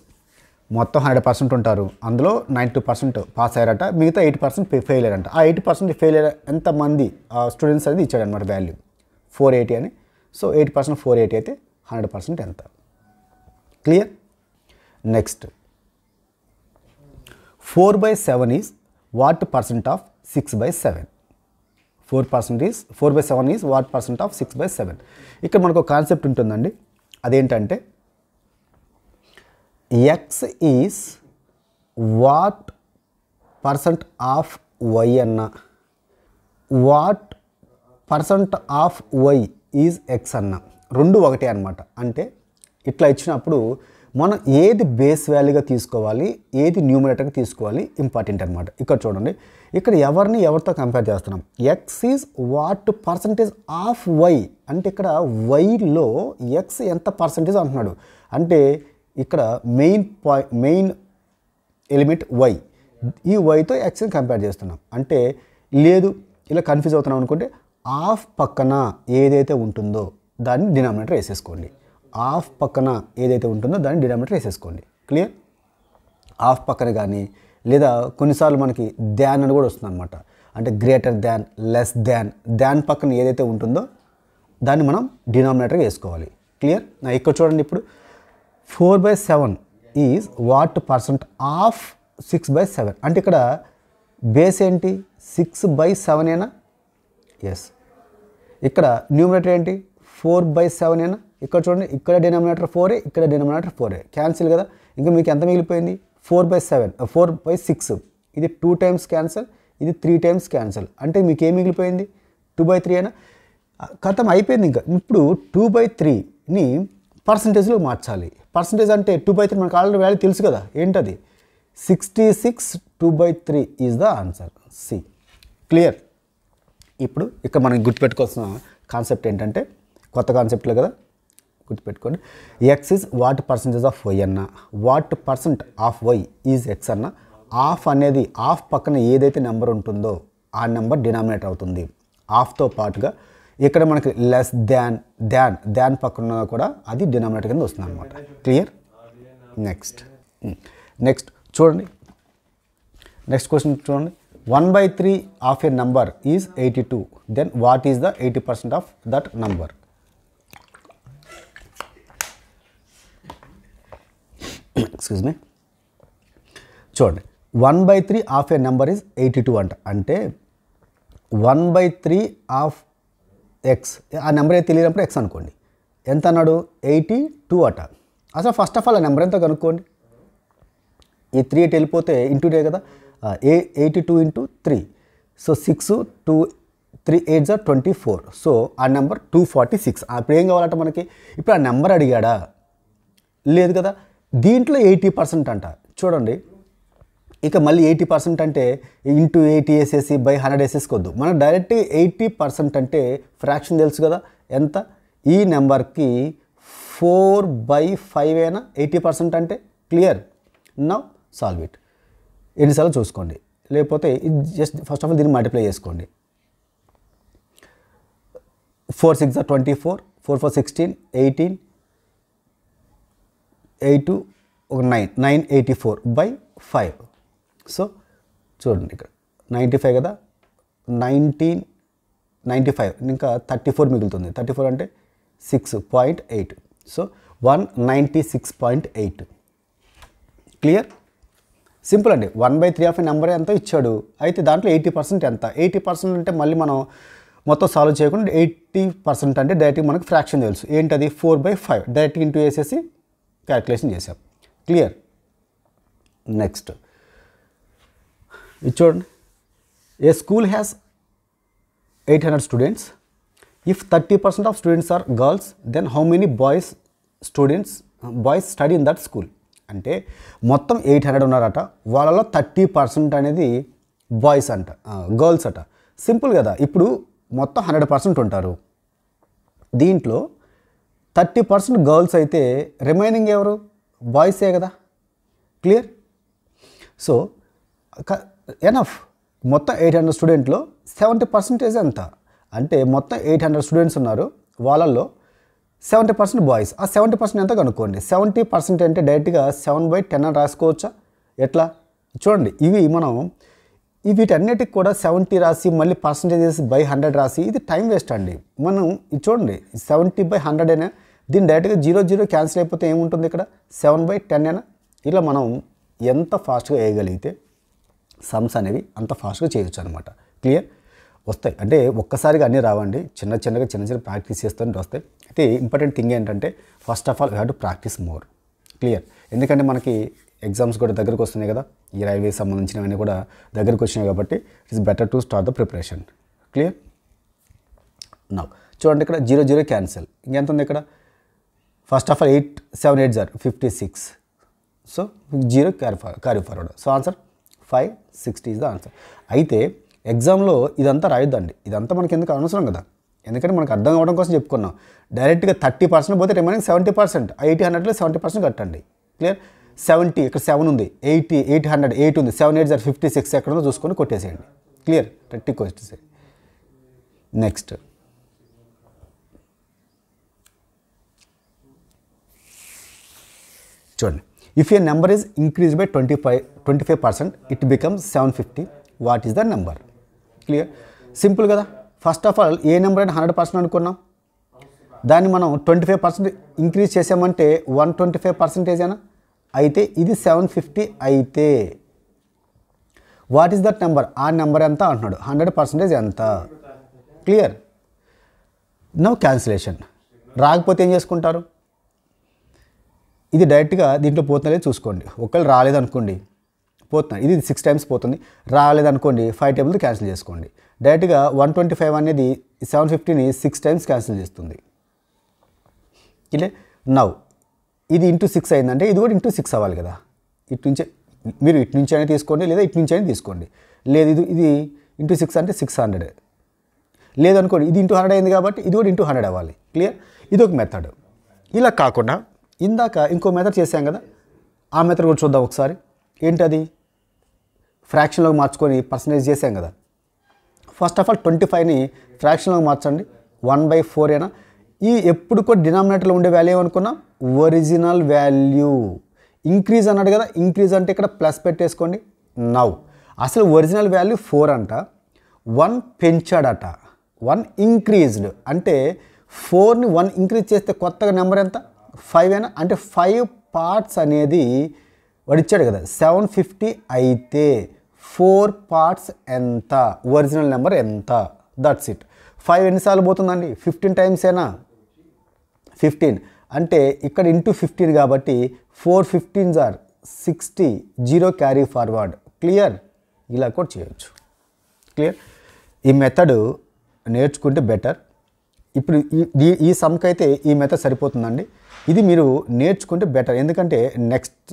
మొత్తం 100% ఉంటారు, అందులో 92% పాస్ అయ్యారట, మిగతా 8% ఫెయిల్ అయ్యారంట. ఆ 8% ఫెయిల్ అయ్యారు ఎంతమంది స్టూడెంట్స్ అనేది ఇచ్చాడనమాట వాల్యూ 480 అని. సో 8% 480 అయితే 100% ఎంత? Clear. Next 4/7 is what percent of 6/7? 4/7 is what percent of 6/7? ఇక్కడ మనకు ఒక కాన్సెప్ట్ ఉంటుందండి. అదేంటంటే x is what percent of y అన్న, what percent of y is x అన్న, రెండు ఒకటే అనమాట. అంటే ఇట్లా ఇచ్చినప్పుడు మనం ఏది బేస్ వాల్యూగా తీసుకోవాలి, ఏది న్యూమరేటర్గా తీసుకోవాలి ఇంపార్టెంట్ అనమాట. ఇక్కడ చూడండి, ఇక్కడ ఎవరిని ఎవరితో కంపేర్ చేస్తున్నాం? X is what percentage of Y అంటే ఇక్కడ వైలో ఎక్స్ ఎంత పర్సంటేజ్ అంటున్నాడు. అంటే ఇక్కడ మెయిన్ ఎలిమెంట్ వై, ఈ వైతో ఎక్స్ని కంపేర్ చేస్తున్నాం. అంటే లేదు ఇలా కన్ఫ్యూజ్ అవుతున్నాం అనుకుంటే ఆఫ్ పక్కన ఏదైతే ఉంటుందో దాన్ని డినామినేటర్ వేసేసుకోండి. ఆఫ్ పక్కన ఏదైతే ఉంటుందో దాన్ని డినామినేటర్ వేసేసుకోండి. క్లియర్. ఆఫ్ పక్కన కానీ లేదా కొన్నిసార్లు మనకి దాన్ అని కూడా వస్తుంది అనమాట. అంటే గ్రేటర్ దాన్, లెస్ దాన్ పక్కన ఏదైతే ఉంటుందో దాన్ని మనం డినామినేటర్గా వేసుకోవాలి. క్లియర్. ఇక్కడ చూడండి, ఇప్పుడు 4/7 ఈజ్ వాట్ పర్సెంట్ ఆఫ్ 6/7 అంటే ఇక్కడ బేస్ ఏంటి? 6/7 ఏనా? ఎస్. ఇక్కడ న్యూమరేటర్ ఏంటి? 4/7 ఏనా? ఇక్కడ చూడండి, ఇక్కడ డినామినేటర్ 4, ఇక్కడ డినామినేటర్ 4, క్యాన్సిల్ కదా. ఇంకా మీకు ఎంత మిగిలిపోయింది? 4/6. ఇది 2 టైమ్స్ క్యాన్సిల్, ఇది 3 టైమ్స్ క్యాన్సిల్. అంటే మీకు ఏం మిగిలిపోయింది? 2/3 అయినా ఖతం అయిపోయింది. ఇంకా ఇప్పుడు 2/3ని పర్సంటేజ్లో మార్చాలి. పర్సంటేజ్ అంటే 2/3 మనకు ఆల్రెడీ వాల్యూ తెలుసు కదా, ఏంటది? 66. 2/3 is the answer, C. Clear. ఇప్పుడు ఇక్కడ మనం గుర్తుపెట్టుకోవాల్సిన కాన్సెప్ట్ ఏంటంటే, కొత్త కాన్సెప్ట్లో కదా, గుర్తుపెట్టుకోండి. X is what percentage of y అన్న, what percent of y is x అన్న. ఆఫ్ అనేది ఆఫ్ పక్కన ఏదైతే నెంబర్ ఉంటుందో ఆ నెంబర్ డినామినేటర్ అవుతుంది. ఆఫ్తో పాటుగా ఇక్కడ మనకి లెస్ దాన్ పక్కన కూడా అది డినామినేటర్ కింద వస్తుంది అనమాట. క్లియర్. నెక్స్ట్ చూడండి నెక్స్ట్ క్వశ్చన్ చూడండి 1/3 of a number is 82, then what is the 80% of that number? Excuse me, చూడండి 1/3 ఆఫ్ ఏ నెంబర్ ఈజ్ 82 అంట. అంటే 1/3 ఆఫ్ ఎక్స్, ఆ నెంబర్ అయితే తెలియనప్పుడు ఎక్స్ అనుకోండి. ఎంత అన్నాడు? 82 అట. అసలు ఫస్ట్ ఆఫ్ ఆల్ ఆ నెంబర్ ఎంత కనుక్కోండి. ఈ 3 ఎటు వెళ్ళిపోతే ఇంటూ డే కదా, 82 ఇంటూ 3. సో 6 2 3 8 24. సో ఆ నెంబర్ 246. అప్పుడు ఏం కావాలంట మనకి? ఇప్పుడు ఆ నెంబర్ అడిగాడా? లేదు కదా. దీంట్లో 80% అంట. చూడండి, ఇక మళ్ళీ 80% అంటే ఇంటూ 80 వేసేసి బై 100 వేసేసుకోవద్దు. మనం డైరెక్ట్ 80% అంటే ఫ్రాక్షన్ తెలుసు కదా ఎంత? ఈ నెంబర్కి 4/5 అయినా 80% అంటే క్లియర్. Now solve it. ఎన్నిసార్లు చూసుకోండి, లేకపోతే ఇది జస్ట్ ఫస్ట్ ఆఫ్ ఆల్ దీన్ని మల్టిప్లై చేసుకోండి. 4 6 24, 4 4 16, 18, 8 9 984/5. సో చూడండి ఇక్కడ 95 కదా, 95 ఇంకా 34 మిగులుతుంది. 34 అంటే 6.8. సో 196.8. క్లియర్, సింపుల్ అండి. 1/3 ఆఫ్ ఏ నెంబర్ ఎంత ఇచ్చాడు, అయితే దాంట్లో 80% ఎంత? 80% అంటే మళ్ళీ మనం మొత్తం సాల్వ్ చేయకుండా 80% అంటే డైరెక్ట్గా మనకు ఫ్రాక్షన్ తెలుసు. ఏంటది? 4/5. డైరెక్ట్గా ఇంటూ వేసేసి క్యాల్కులేషన్ చేసాం. క్లియర్. నెక్స్ట్ ఇది చూడండి. A school has 800 students. If 30% of students are girls, then how many boys study in that school? అంటే మొత్తం 800 ఉన్నారట, వాళ్ళలో 30% అనేది బాయ్స్ అంట, గర్ల్స్ అట. సింపుల్ కదా. ఇప్పుడు మొత్తం 100% ఉంటారు, దీంట్లో 30% గర్ల్స్ అయితే రిమైనింగ్ ఎవరు? బాయ్సే కదా. క్లియర్. So enough. మొత్తం 800 స్టూడెంట్లో 70% ఎంత? అంటే మొత్తం 800 స్టూడెంట్స్ ఉన్నారు, వాళ్ళల్లో 70% బాయ్స్. ఆ 70% ఎంత కనుక్కోండి. 70% అంటే డైరెక్ట్గా 7/10 అని రాసుకోవచ్చా? ఎట్లా? చూడండి, ఇవి మనం వీటన్నిటికి కూడా 70 రాసి మళ్ళీ పర్సంటేజెస్ బై 100 రాసి ఇది టైం వేస్ట్ అండి. మనం ఇది చూడండి 70/100 అయినా దీన్ని డైరెక్ట్గా 0 0 క్యాన్సిల్ అయిపోతే ఏముంటుంది ఇక్కడ? 7/10 అయినా. ఇలా మనం ఎంత ఫాస్ట్గా వేయగలిగితే సమ్స్ అనేవి అంత ఫాస్ట్గా చేయొచ్చు అనమాట. క్లియర్. వస్తాయి అంటే ఒక్కసారిగా అన్నీ రావండి, చిన్న చిన్న ప్రాక్టీస్ చేస్తుంటే వస్తాయి. అయితే ఇంపార్టెంట్ థింగ్ ఏంటంటే first of all you have to practice more. Clear. ఎందుకంటే మనకి ఎగ్జామ్స్ కూడా దగ్గరకు వస్తున్నాయి కదా, ఈ రైల్వేకి సంబంధించినవన్నీ కూడా దగ్గరకు వచ్చినాయి కాబట్టి it's better to start the preparation. Clear. Now చూడండి ఇక్కడ 0 0 క్యాన్సిల్. ఇంకెంత ఉంది ఇక్కడ? First of all 8 7 8 56. So 0 carry forward. So answer 560 is the answer. అయితే ఎగ్జామ్లో ఇదంతా రాయొద్దండి, ఇదంతా మనకి ఎందుకు అవసరం కదా, ఎందుకంటే మనకు అర్థం అవ్వడం కోసం చెప్పుకున్నాం. డైరెక్ట్గా 30% పోతే రిమైనింగ్ 70%, 80/100లో 70% కట్టండి. క్లియర్. 70 ఇక్కడ 7 ఉంది, 80 800 8 ఉంది, 7 8 56 ఎక్కడో చూసుకొని కొట్టేసేయండి. క్లియర్. 30 క్వశ్చన్స్. నెక్స్ట్ చూడండి. If a number is increase by 25%, it becomes 750. What is the number? Clear. Simple కదా. ఫస్ట్ ఆఫ్ ఆల్ ఏ నెంబర్ అయినా 100% అనుకున్నాం, దాన్ని మనం 25% ఇంక్రీజ్ చేసామంటే 125% అయినా. అయితే ఇది 750 అయితే వాట్ ఈస్ దట్ నెంబర్? ఆ నెంబర్ ఎంత అంటున్నాడు. 100% ఎంత? క్లియర్. Now cancellation. రాకపోతే ఏం చేసుకుంటారు? ఇది డైరెక్ట్గా దీంట్లో పోతుందో చూసుకోండి. ఒకవేళ రాలేదనుకోండి, పోతున్నాయి, ఇది 6 టైమ్స్ పోతుంది. రాలేదనుకోండి 5 టేబుల్ క్యాన్సిల్ చేసుకోండి. డైరెక్ట్గా 125 అనేది 750ని 6 టైమ్స్ క్యాన్సిల్ చేస్తుంది. ఇలా నవ్ ఇది ఇంటూ 6 అయిందంటే ఇది కూడా ఇంటూ 6 అవ్వాలి కదా. ఇటు నుంచే మీరు ఇటు నుంచి అయినా తీసుకోండి, లేదా ఇటు నుంచి అయినా తీసుకోండి. లేదు ఇది ఇంటూ 6 అంటే 600. లేదనుకోండి ఇది ఇంటూ 100 అయింది కాబట్టి ఇది కూడా ఇంటూ 100 అవ్వాలి. క్లియర్. ఇది ఒక మెథడ్. ఇలా కాకుండా ఇందాక ఇంకో మెథడ్ చేసాం కదా, ఆ మెథడ్ కూడా చూద్దాం ఒకసారి. ఏంటది? ఫ్రాక్షన్లోకి మార్చుకొని పర్సంటేజ్ చేసాం కదా. ఫస్ట్ ఆఫ్ ఆల్ 25ని ఫ్రాక్షన్లోకి మార్చండి. 1/4 అయినా. ఈ ఎప్పుడు కూడా డినామినేటర్లో ఉండే వాల్యూ ఏమనుకున్నాం? Original value. ఇంక్రీజ్ అన్నాడు కదా, ఇంక్రీజ్ అంటే ఇక్కడ ప్లస్ పెట్టేసుకోండి. నౌ అసలు ఒరిజినల్ వాల్యూ 4 అంట, 1 పెంచాడట, 1 ఇంక్రీజ్డ్ అంటే 4ని 1 ఇంక్రీజ్ చేస్తే కొత్తగా నెంబర్ ఎంత 5 అయినా, అంటే 5 పార్ట్స్ అనేది వాడు ఇచ్చాడు కదా 750 అయితే 4 పార్ట్స్ ఎంత, ఒరిజినల్ నెంబర్ ఎంత, దట్స్ ఇట్. 5 ఎన్నిసార్లు పోతుందండి, 15 టైమ్స్ ఏనా, 15 అంటే ఇక్కడ ఇంటూ 15 కాబట్టి 4 15s are 60, 0 carry forward. Clear, ఇలా కూడా చేయొచ్చు. క్లియర్, ఈ మెథడ్ నేర్చుకుంటే బెటర్. ఇప్పుడు ఈ సమ్కి అయితే ఈ మెథడ్ సరిపోతుందండి. ఇది మీరు నేర్చుకుంటే బెటర్, ఎందుకంటే నెక్స్ట్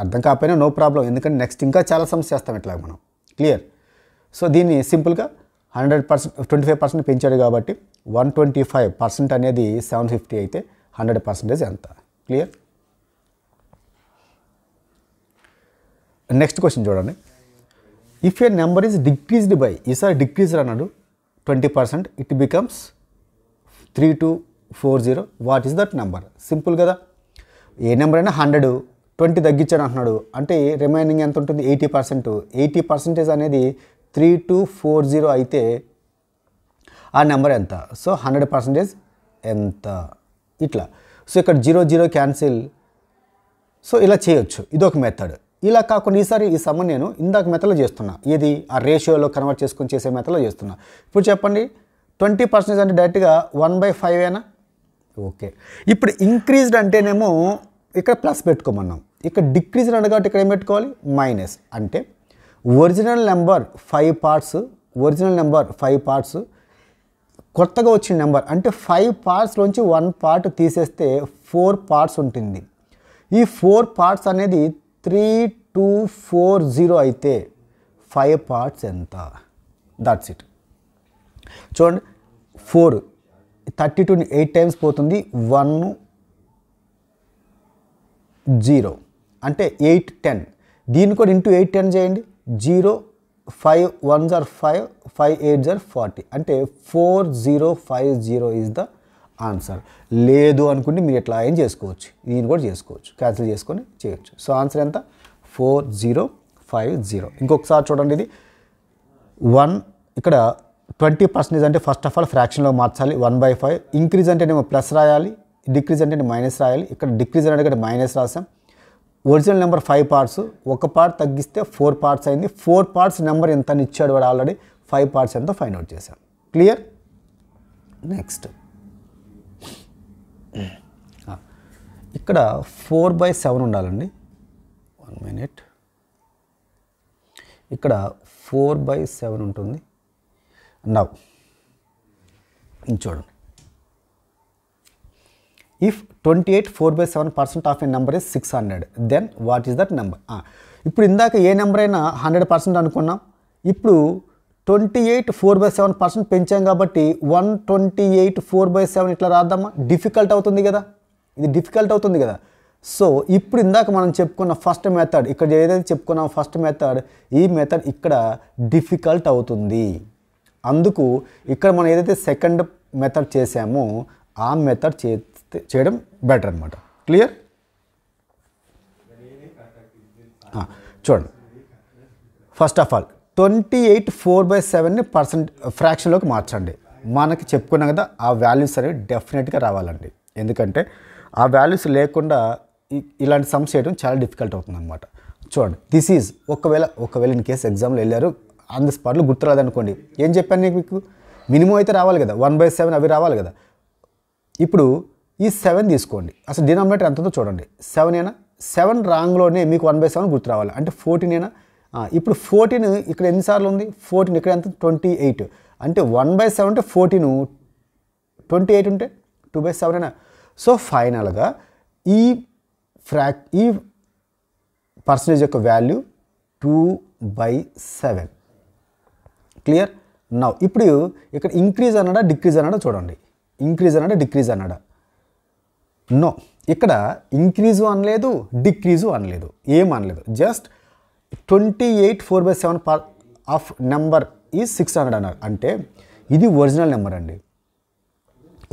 అర్థం కాకపోయినా నో ప్రాబ్లం, ఎందుకంటే నెక్స్ట్ ఇంకా చాలా సమ్స్ చేస్తాం ఇట్లా మనం. క్లియర్, సో దీన్ని సింపుల్గా 100% 25% పెంచాడు కాబట్టి 125% అనేది 750 అయితే 100% ఎంత. క్లియర్, నెక్స్ట్ క్వశ్చన్ చూడండి. If a number is decreased by, ఈసారి డిక్రీజ్డ్ అన్నాడు 20%, it becomes 3240, what is that number. Simple కదా, ఏ నెంబర్ అయినా 100, 20 తగ్గించాడు అంటున్నాడు అంటే రిమైనింగ్ ఎంత ఉంటుంది 80%. 80% అనేది 3240 అయితే ఆ నెంబర్ ఎంత, సో 100% ఎంత, ఇట్లా. సో ఇక్కడ 0 0 క్యాన్సిల్, సో ఇలా చేయొచ్చు, ఇదొక మెథడ్. ఇలా కాకుండా ఈసారి ఈ సమ్ నేను ఇందాక మెథడ్లో చేస్తున్నా, ఇది ఆ రేషియోలో కన్వర్ట్ చేసుకొని చేసే మెథడ్లో చేస్తున్నా. ఇప్పుడు చెప్పండి 20% అంటే డైరెక్ట్గా 1/5 ఏనా. ఓకే, ఇప్పుడు ఇంక్రీజ్డ్ అంటేనేమో ఇక్కడ ప్లస్ పెట్టుకోమన్నాం, ఇక్కడ డిక్రీజ్డ్ అంటే కాబట్టి ఇక్కడ ఏం పెట్టుకోవాలి మైనస్. అంటే original number 5 parts, original number 5 parts, కొత్తగా వచ్చిన నెంబర్ అంటే 5 పార్ట్స్లోంచి 1 పార్ట్ తీసేస్తే 4 పార్ట్స్ ఉంటుంది. ఈ 4 పార్ట్స్ అనేది 3240 అయితే 5 పార్ట్స్ ఎంత, దట్స్ ఇట్. చూడండి 4 32ని 8 టైమ్స్ పోతుంది, 1 0 అంటే 8 10, దీన్ని కూడా ఇంటూ 8 10 చేయండి, 0 5 1s are 5, 5 8s are 40 అంటే 4050 ఈజ్ ద ఆన్సర్. లేదు అనుకుంటే మీరు ఎట్లా ఏం చేసుకోవచ్చు, దీన్ని కూడా చేసుకోవచ్చు, క్యాన్సిల్ చేసుకొని చేయొచ్చు. సో ఆన్సర్ ఎంత 4050. ఇంకొకసారి చూడండి, ఇది 1 ఇక్కడ 20% అంటే ఫస్ట్ ఆఫ్ ఆల్ ఫ్రాక్షన్లో మార్చాలి, 1/5. ఇంక్రీజ్ అంటే నేను ప్లస్ రాయాలి, డిక్రీజ్ అంటే నేను మైనస్ రాయాలి. ఇక్కడ డిక్రీజ్ అంటే ఇక్కడ మైనస్ రాసాం. ఒరిజినల్ నెంబర్ 5 పార్ట్స్, ఒక పార్ట్ తగ్గిస్తే 4 పార్ట్స్ అయింది. 4 పార్ట్స్ నెంబర్ ఎంత అని ఇచ్చాడు వాడు ఆల్రెడీ, 5 పార్ట్స్ ఎంతో ఫైండ్ అవుట్ చేశాం. క్లియర్, నెక్స్ట్ ఇక్కడ 4/7 ఉండాలండి. 1 minute, ఇక్కడ 4/7 ఉంటుంది. నవ్ చూడండి, if 28 4/7% of a number is 600, then what is that number. ఇప్పుడు ఇందాక ఏ నెంబర్ అయినా 100% అనుకున్నాం, ఇప్పుడు 28 4/7% పెంచాం కాబట్టి 128 4/7 ఇట్లా రాద్దామా. డిఫికల్ట్ అవుతుంది కదా, ఇది డిఫికల్ట్ అవుతుంది కదా. సో ఇప్పుడు ఇందాక మనం చెప్పుకున్న ఫస్ట్ మెథడ్, ఇక్కడ ఏదైతే చెప్పుకున్నాం ఫస్ట్ మెథడ్, ఈ మెథడ్ ఇక్కడ డిఫికల్ట్ అవుతుంది. అందుకు ఇక్కడ మనం ఏదైతే సెకండ్ మెథడ్ చేసామో ఆ మెథడ్ చేయడం బెటర్ అనమాట. క్లియర్, చూడండి ఫస్ట్ ఆఫ్ ఆల్ 28 4/7ని ఫ్రాక్షన్లోకి మార్చండి. మనకి చెప్పుకున్నాం కదా ఆ వాల్యూస్ అనేవి డెఫినెట్గా రావాలండి, ఎందుకంటే ఆ వాల్యూస్ లేకుండా ఇలాంటి సమ్స్ చేయడం చాలా డిఫికల్ట్ అవుతుంది అనమాట. చూడండి, దిస్ ఈజ్ ఒకవేళ ఇన్ కేసు ఎగ్జామ్లో వెళ్ళారు ఆన్ ది స్పాట్లో గుర్తురాదనుకోండి, ఏం చెప్పాను మీకు, మినిమం అయితే రావాలి కదా, 1/7 అవి రావాలి కదా. ఇప్పుడు ఈ 7 తీసుకోండి, అసలు డినామినేటర్ ఎంతదో చూడండి, 7 ఏనా. 7 రాంగ్లోనే మీకు 1/7 గుర్తు రావాలి, అంటే 14 ఏనా. ఇప్పుడు 14 ఇక్కడ ఎన్నిసార్లు ఉంది, 14 ఇక్కడ ఎంత 28, అంటే 1/7 అంటే 14, 28 ఉంటే 2/7 అయినా. సో ఫైనల్గా ఈ పర్సంటేజ్ యొక్క వాల్యూ 2/7. క్లియర్, నౌ ఇప్పుడు ఇక్కడ ఇంక్రీజ్ అన్నాడా డిక్రీజ్ అన్నాడా చూడండి, ఇంక్రీజ్ అన్నాడా డిక్రీజ్ అన్నాడా. నో, ఇక్కడ ఇంక్రీజు అనలేదు, డిక్రీజు అనలేదు, ఏం అనలేదు, జస్ట్ 28 4/7 ఆఫ్ నెంబర్ ఈజ్ 600 అన్నారు. అంటే ఇది ఒరిజినల్ నెంబర్ అండి,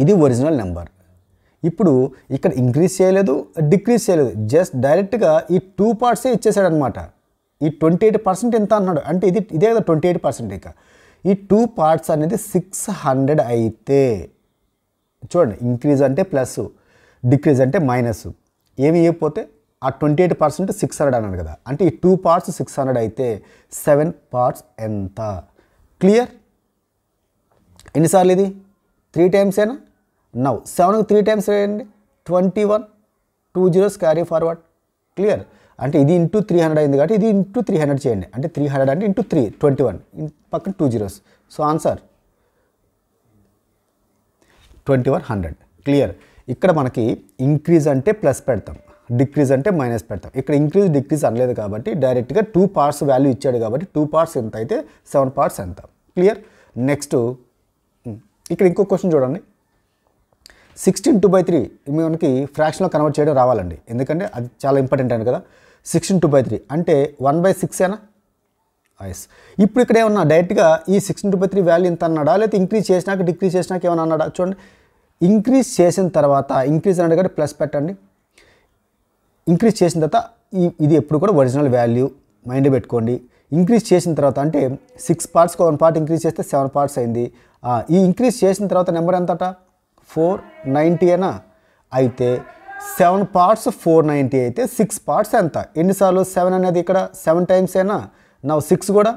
ఇది ఒరిజినల్ నెంబర్. ఇప్పుడు ఇక్కడ ఇంక్రీజ్ చేయలేదు, డిక్రీజ్ చేయలేదు, జస్ట్ డైరెక్ట్గా ఈ 2 పార్ట్సే ఇచ్చేసాడు అనమాట. ఈ 28% ఎంత అన్నాడు అంటే ఇదే కదా 28%. ఇక ఈ 2 పార్ట్స్ అనేది 600 అయితే చూడండి, ఇంక్రీజ్ అంటే ప్లస్, డిక్రీజ్ అంటే మైనస్, ఏమి ఇవ్వకపోతే ఆ 28% 600 అన్నాడు కదా, అంటే ఈ 2 పార్ట్స్ 600 అయితే 7 పార్ట్స్ ఎంత? క్లియర్? ఎన్నిసార్లు ఇది? 3 టైమ్స్ ఏనా? నౌ 7కి 3 టైమ్స్ వేయండి, 21, 2 zeros క్యారీ ఫార్వర్డ్. క్లియర్? అంటే ఇది ఇంటూ 300 అయింది కాబట్టి ఇది ఇంటూ 300 చేయండి, అంటే 300 అంటే ఇంటూ 3 21, పక్కన 2 zeros. So answer 2100. క్లియర్? ఇక్కడ మనకి ఇంక్రీజ్ అంటే ప్లస్ పెడతాం, డిక్రీజ్ అంటే మైనస్ పెడతాం. ఇక్కడ ఇంక్రీజ్ డిక్రీజ్ అనలేదు కాబట్టి డైరెక్ట్గా 2 పార్ట్స్ వాల్యూ ఇచ్చాడు కాబట్టి 2 పార్ట్స్ ఎంత అయితే 7 పార్ట్స్ ఎంత. క్లియర్? నెక్స్ట్ ఇక్కడ ఇంకో క్వశ్చన్ చూడండి. 16 2/3 మనకి ఫ్రాక్షన్లో కన్వర్ట్ చేయడం రావాలండి, ఎందుకంటే అది చాలా ఇంపార్టెంట్ అని కదా. 16 2/3 అంటే 1/6 ఏనా? ఎస్. ఇప్పుడు ఇక్కడ ఏమన్నా డైరెక్ట్గా ఈ 16 2/3 వాల్యూ ఎంత అన్నాడా, లేకపోతే ఇంక్రీజ్ చేసినాక డిక్రీజ్ చేసినాక ఏమన్నా అన్నాడా? చూడండి, ఇంక్రీజ్ చేసిన తర్వాత ఇంక్రీజ్ అన్నాడు కాబట్టి ప్లస్ పెట్టండి. ఇంక్రీజ్ చేసిన తర్వాత ఇది ఎప్పుడు కూడా ఒరిజినల్ వాల్యూ మైండ్ పెట్టుకోండి. ఇంక్రీజ్ చేసిన తర్వాత అంటే 6 పార్ట్స్కి 1 పార్ట్ ఇంక్రీజ్ చేస్తే 7 పార్ట్స్ అయింది. ఈ ఇంక్రీజ్ చేసిన తర్వాత నెంబర్ ఎంతట? 490 ఏనా? అయితే 7 పార్ట్స్ 490 అయితే 6 పార్ట్స్ ఎంత? ఎన్నిసార్లు? 7 అనేది ఇక్కడ 7 టైమ్స్ ఏనా? నా 6 కూడా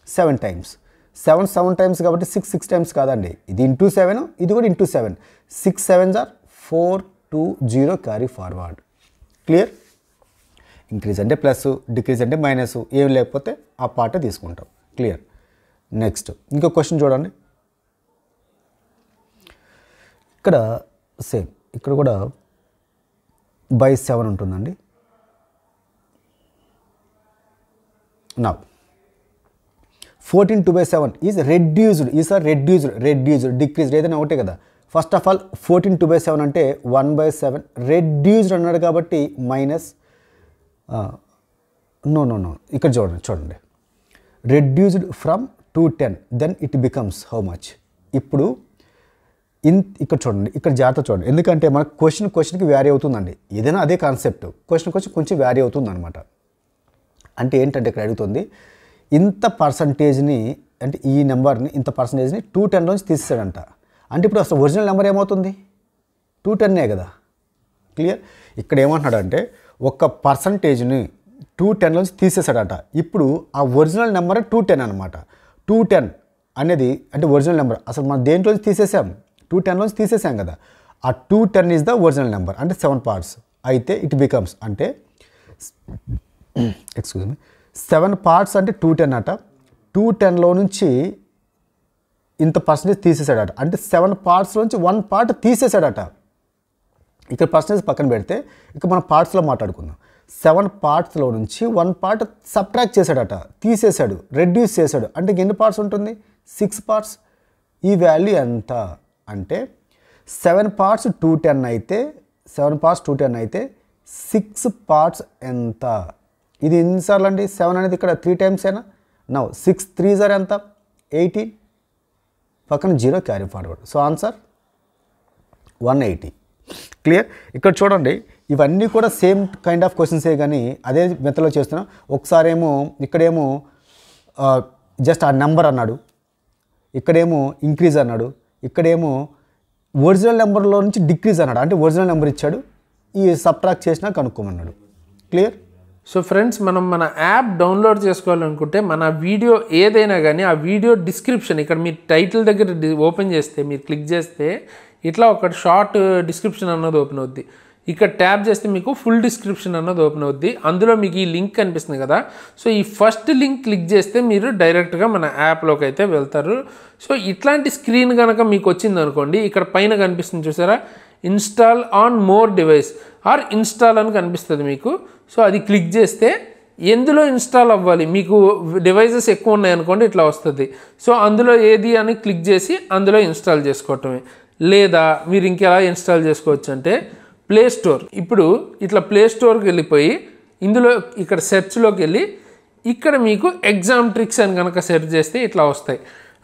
7 టైమ్స్. 7 టైమ్స్ కాబట్టి 6 టైమ్స్ కాదండి, ఇది ఇంటూ 7, ఇది కూడా into 7. 6 7s are 420 carry forward. Clear? Increase అంటే ప్లస్, డిక్రీజ్ అంటే మైనస్, ఏం లేకపోతే ఆ పార్ట్ తీసుకుంటాం. క్లియర్? నెక్స్ట్ ఇంకో క్వశ్చన్ చూడండి. ఇక్కడ సేమ్, ఇక్కడ కూడా బై 7 ఉంటుందండి. Now 14 2/7 is reduced. ఈసారి రెడ్యూస్డ్ డిక్రీజ్డ్ ఏదైనా ఒకటే కదా. ఫస్ట్ ఆఫ్ ఆల్ 14 2/7 అంటే 1/7 రెడ్యూస్డ్ అన్నాడు కాబట్టి మైనస్ నో ఇక్కడ చూడండి reduced from 210 then it becomes how much. ఇప్పుడు ఇక్కడ చూడండి, ఇక్కడ జాగ్రత్త చూడండి, ఎందుకంటే మనకు క్వశ్చన్కి వ్యారీ అవుతుందండి. ఏదైనా అదే కాన్సెప్ట్, క్వశ్చన్ కొంచెం వ్యారీ అవుతుంది అనమాట. అంటే ఏంటంటే ఇక్కడ అడుగుతుంది ఇంత పర్సంటేజ్ని, అంటే ఈ నెంబర్ని ఇంత పర్సంటేజ్ని 210లోంచి తీసేసాడంట. అంటే ఇప్పుడు అసలు ఒరిజినల్ నెంబర్ ఏమవుతుంది? 210 కదా. క్లియర్? ఇక్కడ ఏమంటున్నాడు అంటే ఒక పర్సంటేజ్ని 210లోంచి తీసేసాడట. ఇప్పుడు ఆ ఒరిజినల్ నెంబర్ 210 అనమాట. 210 అనేది అంటే ఒరిజినల్ నెంబర్. అసలు మనం దేంట్లోంచి తీసేసాం? 210లోంచి తీసేసాం కదా. ఆ 210 ఈజ్ ద ఒరిజినల్ నెంబర్, అంటే 7 పార్ట్స్ అయితే ఇట్ బికమ్స్ అంటే 7 పార్ట్స్ అంటే 210 అట. 210లో నుంచి ఇంత పర్సంటేజ్ తీసేసాడట, అంటే 7 పార్ట్స్లోంచి 1 పార్ట్ తీసేసాడట. ఇక్కడ పర్సంటేజ్ పక్కన పెడితే ఇక మనం పార్ట్స్లో మాట్లాడుకుందాం. 7 పార్ట్స్లో నుంచి 1 పార్ట్ సబ్ట్రాక్ట్ చేశాడట, తీసేశాడు, రెడ్యూస్ చేశాడు. అంటే ఎన్ని పార్ట్స్ ఉంటుంది? 6 పార్ట్స్. ఈ వాల్యూ ఎంత అంటే 7 పార్ట్స్ 210 అయితే 6 పార్ట్స్ ఎంత? ఇది ఎన్నిసార్లు అండి? 7 అనేది ఇక్కడ 3 టైమ్స్ అయినా. నౌ 6 3s are ఎంత? 18, పక్కన 0 carry forward. So answer 180. Clear? ఇక్కడ చూడండి, ఇవన్నీ కూడా సేమ్ కైండ్ ఆఫ్ క్వశ్చన్సే కానీ అదే మెథడ్లో చేస్తున్నాం. ఒకసారి ఏమో ఇక్కడేమో జస్ట్ ఆ నెంబర్ అన్నాడు, ఇక్కడేమో ఇంక్రీజ్ అన్నాడు, ఇక్కడేమో ఒరిజినల్ నెంబర్లో నుంచి డిక్రీజ్ అన్నాడు, అంటే ఒరిజినల్ నెంబర్ ఇచ్చాడు, ఈ సబ్ట్రాక్ట్ చేసినా కనుక్కోమన్నాడు. క్లియర్? సో ఫ్రెండ్స్, మనం మన యాప్ డౌన్లోడ్ చేసుకోవాలనుకుంటే మన వీడియో ఏదైనా కానీ ఆ వీడియో డిస్క్రిప్షన్ ఇక్కడ మీరు టైటిల్ దగ్గర ఓపెన్ చేస్తే, మీరు క్లిక్ చేస్తే ఇట్లా ఒక షార్ట్ డిస్క్రిప్షన్ అన్నది ఓపెన్ అవుద్ది. ఇక్కడ ట్యాప్ చేస్తే మీకు ఫుల్ డిస్క్రిప్షన్ అన్నది ఓపెన్ అవుద్ది. అందులో మీకు ఈ లింక్ కనిపిస్తుంది కదా. సో ఈ ఫస్ట్ లింక్ క్లిక్ చేస్తే మీరు డైరెక్ట్గా మన యాప్లోకి అయితే వెళ్తారు. సో ఇట్లాంటి స్క్రీన్ కనుక మీకు వచ్చింది అనుకోండి, ఇక్కడ పైన కనిపిస్తుంది చూసారా, install on more device are install అని కనిపిస్తుంది మీకు. సో అది క్లిక్ చేస్తే ఎందులో ఇన్స్టాల్ అవ్వాలి, మీకు డివైజెస్ ఎక్కువ ఉన్నాయనుకోండి ఇట్లా వస్తుంది. సో అందులో ఏది అని క్లిక్ చేసి అందులో ఇన్స్టాల్ చేసుకోవటమే. లేదా మీరు ఇంకెలా ఇన్స్టాల్ చేసుకోవచ్చు అంటే ప్లే స్టోర్. ఇప్పుడు ఇట్లా ప్లే స్టోర్కి వెళ్ళిపోయి ఇందులో ఇక్కడ సెర్చ్లోకి వెళ్ళి ఇక్కడ మీకు ఎగ్జామ్ ట్రిక్స్ అని కనుక సెర్చ్ చేస్తే ఇట్లా వస్తాయి.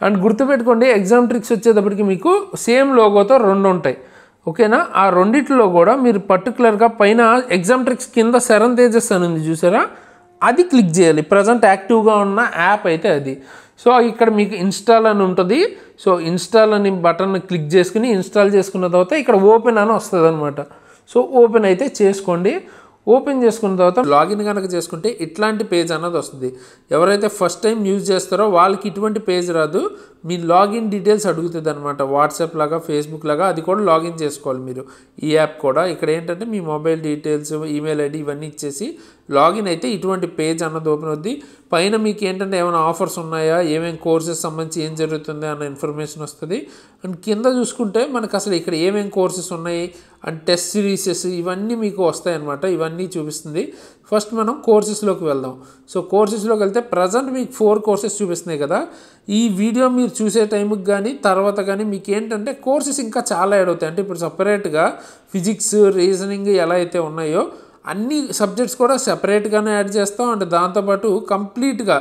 అండ్ గుర్తుపెట్టుకోండి, ఎగ్జామ్ ట్రిక్స్ వచ్చేటప్పటికి మీకు సేమ్ లోగోతో 2 ఉంటాయి. ఓకేనా. ఆ రెండిట్లో కూడా మీరు పర్టికులర్గా పైన ఎగ్జామ్ ట్రిక్స్ కింద సెరన్ తేజస్ అని ఉంది చూసారా, అది క్లిక్ చేయాలి. ప్రజెంట్ యాక్టివ్గా ఉన్న యాప్ అయితే అది. సో ఇక్కడ మీకు ఇన్స్టాల్ అని ఉంటుంది. సో ఇన్స్టాల్ అని బటన్ క్లిక్ చేసుకుని ఇన్స్టాల్ చేసుకున్న తర్వాత ఇక్కడ ఓపెన్ అని వస్తుంది అనమాట. సో ఓపెన్ అయితే చేసుకోండి. ఓపెన్ చేసుకున్న తర్వాత లాగిన్ కనుక చేసుకుంటే ఇట్లాంటి పేజ్ అన్నది వస్తుంది. ఎవరైతే ఫస్ట్ టైం యూజ్ చేస్తారో వాళ్ళకి ఇటువంటి పేజ్ రాదు. మీ లాగిన్ డీటెయిల్స్ అడుగుతుంది అనమాట. వాట్సాప్ లాగా, ఫేస్బుక్ లాగా అది కూడా లాగిన్ చేసుకోవాలి మీరు. ఈ యాప్ కూడా ఇక్కడ ఏంటంటే మీ మొబైల్ డీటెయిల్స్, ఈమెయిల్ ఐడి ఇవన్నీ ఇచ్చేసి లాగిన్ అయితే ఇటువంటి పేజ్ అన్నది ఓపెన్ అవుద్ది. పైన మీకు ఏంటంటే ఏమైనా ఆఫర్స్ ఉన్నాయా, ఏమేమి కోర్సెస్ సంబంధించి ఏం జరుగుతుంది అన్న ఇన్ఫర్మేషన్ వస్తుంది. అండ్ కింద చూసుకుంటే మనకు అసలు ఇక్కడ ఏమేమి కోర్సెస్ ఉన్నాయి అండ్ టెస్ట్ సిరీసెస్ ఇవన్నీ మీకు వస్తాయి అన్నమాట. ఇవన్నీ చూపిస్తుంది. ఫస్ట్ మనం కోర్సెస్లోకి వెళ్దాం. సో కోర్సెస్లోకి వెళ్తే ప్రజెంట్ మీకు 4 కోర్సెస్ చూపిస్తున్నాయి కదా. ఈ వీడియో మీరు చూసే టైంకి కానీ తర్వాత కానీ మీకు ఏంటంటే కోర్సెస్ ఇంకా చాలా యాడ్ అవుతాయి. అంటే ఇప్పుడు సపరేట్గా ఫిజిక్స్, రీజనింగ్ ఎలా అయితే ఉన్నాయో అన్ని సబ్జెక్ట్స్ కూడా సెపరేట్గానే యాడ్ చేస్తాం. అండ్ దాంతోపాటు కంప్లీట్గా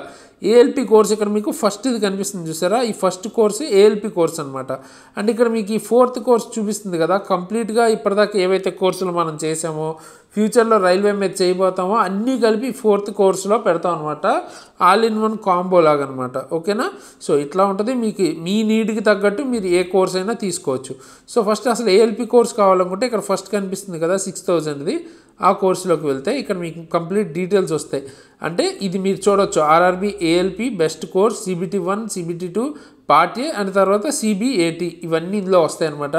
ఏఎల్పి కోర్స్ ఇక్కడ మీకు ఫస్ట్ ఇది కనిపిస్తుంది చూసారా, ఈ ఫస్ట్ కోర్స్ ఏఎల్పి కోర్స్ అనమాట. అండ్ ఇక్కడ మీకు ఈ 4th కోర్స్ చూపిస్తుంది కదా, కంప్లీట్గా ఇప్పటిదాకా ఏవైతే కోర్సులు మనం చేసామో, ఫ్యూచర్లో రైల్వే మీద చేయబోతామో అన్నీ కలిపి 4th కోర్సులో పెడతాం అనమాట. ఆల్ ఇన్ వన్ కాంబో లాగా అనమాట. ఓకేనా. సో ఇట్లా ఉంటుంది. మీకు మీ నీడ్కి తగ్గట్టు మీరు ఏ కోర్స్ అయినా తీసుకోవచ్చు. సో ఫస్ట్ అసలు ఏఎల్పి కోర్స్ కావాలనుకుంటే ఇక్కడ ఫస్ట్ కనిపిస్తుంది కదా 6000ది, ఆ కోర్సులోకి వెళ్తే ఇక్కడ మీకు కంప్లీట్ డీటెయిల్స్ వస్తాయి. అంటే ఇది మీరు చూడొచ్చు, RRB ALP best course, CBT 1, CBT 2 part A and తర్వాత CBAT ఇవన్నీ ఇందులో వస్తాయి అనమాట.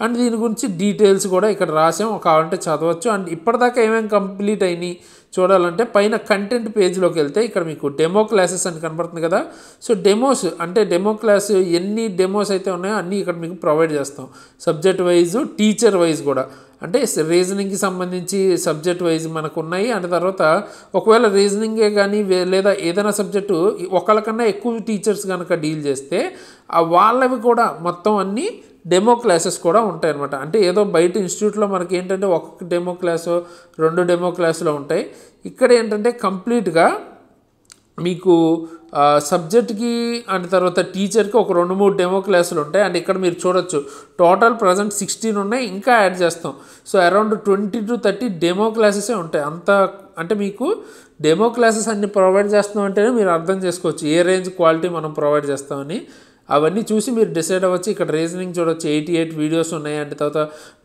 అండ్ దీని గురించి డీటెయిల్స్ కూడా ఇక్కడ రాసాం, కావాలంటే చదవచ్చు. అండ్ ఇప్పటిదాకా ఏమేమి కంప్లీట్ అయినాయి చూడాలంటే పైన కంటెంట్ పేజ్లోకి వెళ్తే ఇక్కడ మీకు డెమో క్లాసెస్ అని కనబడుతుంది కదా. సో డెమోస్ అంటే డెమో క్లాస్ ఎన్ని డెమోస్ అయితే ఉన్నాయో అన్నీ ఇక్కడ మీకు ప్రొవైడ్ చేస్తాం. సబ్జెక్ట్ వైజ్, టీచర్ వైజ్ కూడా. అంటే రీజనింగ్కి సంబంధించి సబ్జెక్ట్ వైజ్ మనకు ఉన్నాయి. అండ్ తర్వాత ఒకవేళ రీజనింగే కానీ లేదా ఏదైనా సబ్జెక్టు ఒకళ్ళకన్నా ఎక్కువ టీచర్స్ కనుక డీల్ చేస్తే వాళ్ళవి కూడా మొత్తం అన్నీ డెమో క్లాసెస్ కూడా ఉంటాయి అనమాట. అంటే ఏదో బయట ఇన్స్టిట్యూట్లో మనకి ఏంటంటే ఒక్కొక్క డెమో క్లాసు 2 డెమో క్లాసులు ఉంటాయి. ఇక్కడ ఏంటంటే కంప్లీట్గా మీకు సబ్జెక్ట్కి అండ్ తర్వాత టీచర్కి ఒక 2-3 డెమో క్లాసులు ఉంటాయి. అండ్ ఇక్కడ మీరు చూడొచ్చు టోటల్ ప్రజెంట్ 16 ఉన్నాయి, ఇంకా యాడ్ చేస్తాం. సో అరౌండ్ 20 to 30 డెమో క్లాసెసే ఉంటాయి. అంత అంటే మీకు డెమో క్లాసెస్ అన్ని ప్రొవైడ్ చేస్తాం అంటేనే మీరు అర్థం చేసుకోవచ్చు ఏ రేంజ్ క్వాలిటీ మనం ప్రొవైడ్ చేస్తామని. అవన్నీ చూసి మీరు డిసైడ్ అవ్వచ్చు. ఇక్కడ రీజనింగ్ చూడవచ్చు 88 వీడియోస్ ఉన్నాయి. అండ్ తర్వాత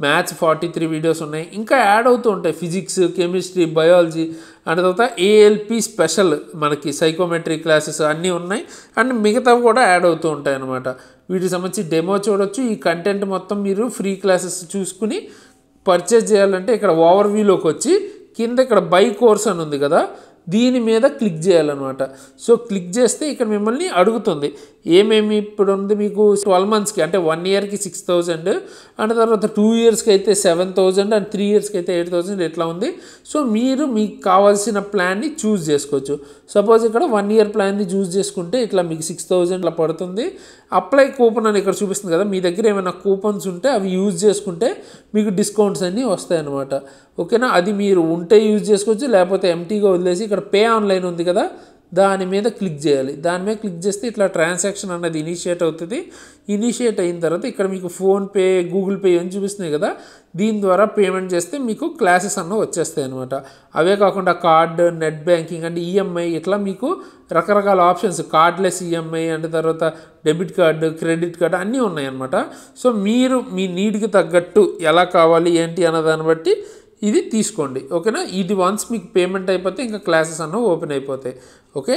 మ్యాథ్స్ 43 వీడియోస్ ఉన్నాయి. ఇంకా యాడ్ అవుతూ ఉంటాయి ఫిజిక్స్, కెమిస్ట్రీ, బయాలజీ అండ్ తర్వాత ఏఎల్పి స్పెషల్ మనకి సైకోమెట్రీ క్లాసెస్ అన్నీ ఉన్నాయి. అండ్ మిగతావి కూడా యాడ్ అవుతూ ఉంటాయి అన్నమాట. వీటికి సంబంధించి డెమో చూడొచ్చు. ఈ కంటెంట్ మొత్తం మీరు ఫ్రీ క్లాసెస్ చూసుకుని పర్చేజ్ చేయాలంటే ఇక్కడ ఓవర్వ్యూలోకి వచ్చి కింద ఇక్కడ బై కోర్స్ అని ఉంది కదా, దీని మీద క్లిక్ చేయాలన్నమాట. సో క్లిక్ చేస్తే ఇక్కడ మిమ్మల్ని అడుగుతుంది ఏమేమి ఇప్పుడు ఉంది మీకు 12 monthsకి అంటే 1 yearకి 6000 అండ్ తర్వాత 2 yearsకి అయితే 7000 అండ్ 3 yearsకి అయితే 8000 ఇట్లా ఉంది. సో మీరు మీకు కావాల్సిన ప్లాన్ని చూస్ చేసుకోవచ్చు. సపోజ్ ఇక్కడ 1 year ప్లాన్ని చూస్ చేసుకుంటే ఇట్లా మీకు 6000 ఇట్లా పడుతుంది. అప్లై కూపన్ అని ఇక్కడ చూపిస్తుంది కదా, మీ దగ్గర ఏమైనా కూపన్స్ ఉంటే అవి యూజ్ చేసుకుంటే మీకు డిస్కౌంట్స్ అన్నీ వస్తాయన్నమాట. ఓకేనా. అది మీరు ఉంటే యూజ్ చేసుకోవచ్చు, లేకపోతే ఎంటీగా వదిలేసి ఇక్కడ పే ఆన్లైన్ ఉంది కదా దాని మీద క్లిక్ చేయాలి. దాని మీద క్లిక్ చేస్తే ఇట్లా ట్రాన్సాక్షన్ అన్నది ఇనిషియేట్ అవుతుంది. ఇనిషియేట్ అయిన తర్వాత ఇక్కడ మీకు ఫోన్పే, గూగుల్ పే అని చూపిస్తున్నాయి కదా, దీని ద్వారా పేమెంట్ చేస్తే మీకు క్లాసెస్ అన్న వచ్చేస్తాయి అనమాట. అవే కాకుండా card, net banking and EMI ఇట్లా మీకు రకరకాల ఆప్షన్స్, కార్డ్లెస్ ఈఎంఐ అండ్ తర్వాత డెబిట్ కార్డు, క్రెడిట్ కార్డు అన్నీ ఉన్నాయన్నమాట. సో మీరు మీ నీడ్కి తగ్గట్టు ఎలా కావాలి ఏంటి అన్న దాన్ని బట్టి ఇది తీసుకోండి. ఓకేనా. ఇది వన్స్ మీకు పేమెంట్ అయిపోతే ఇంకా క్లాసెస్ అన్న ఓపెన్ అయిపోతాయి. ఓకే.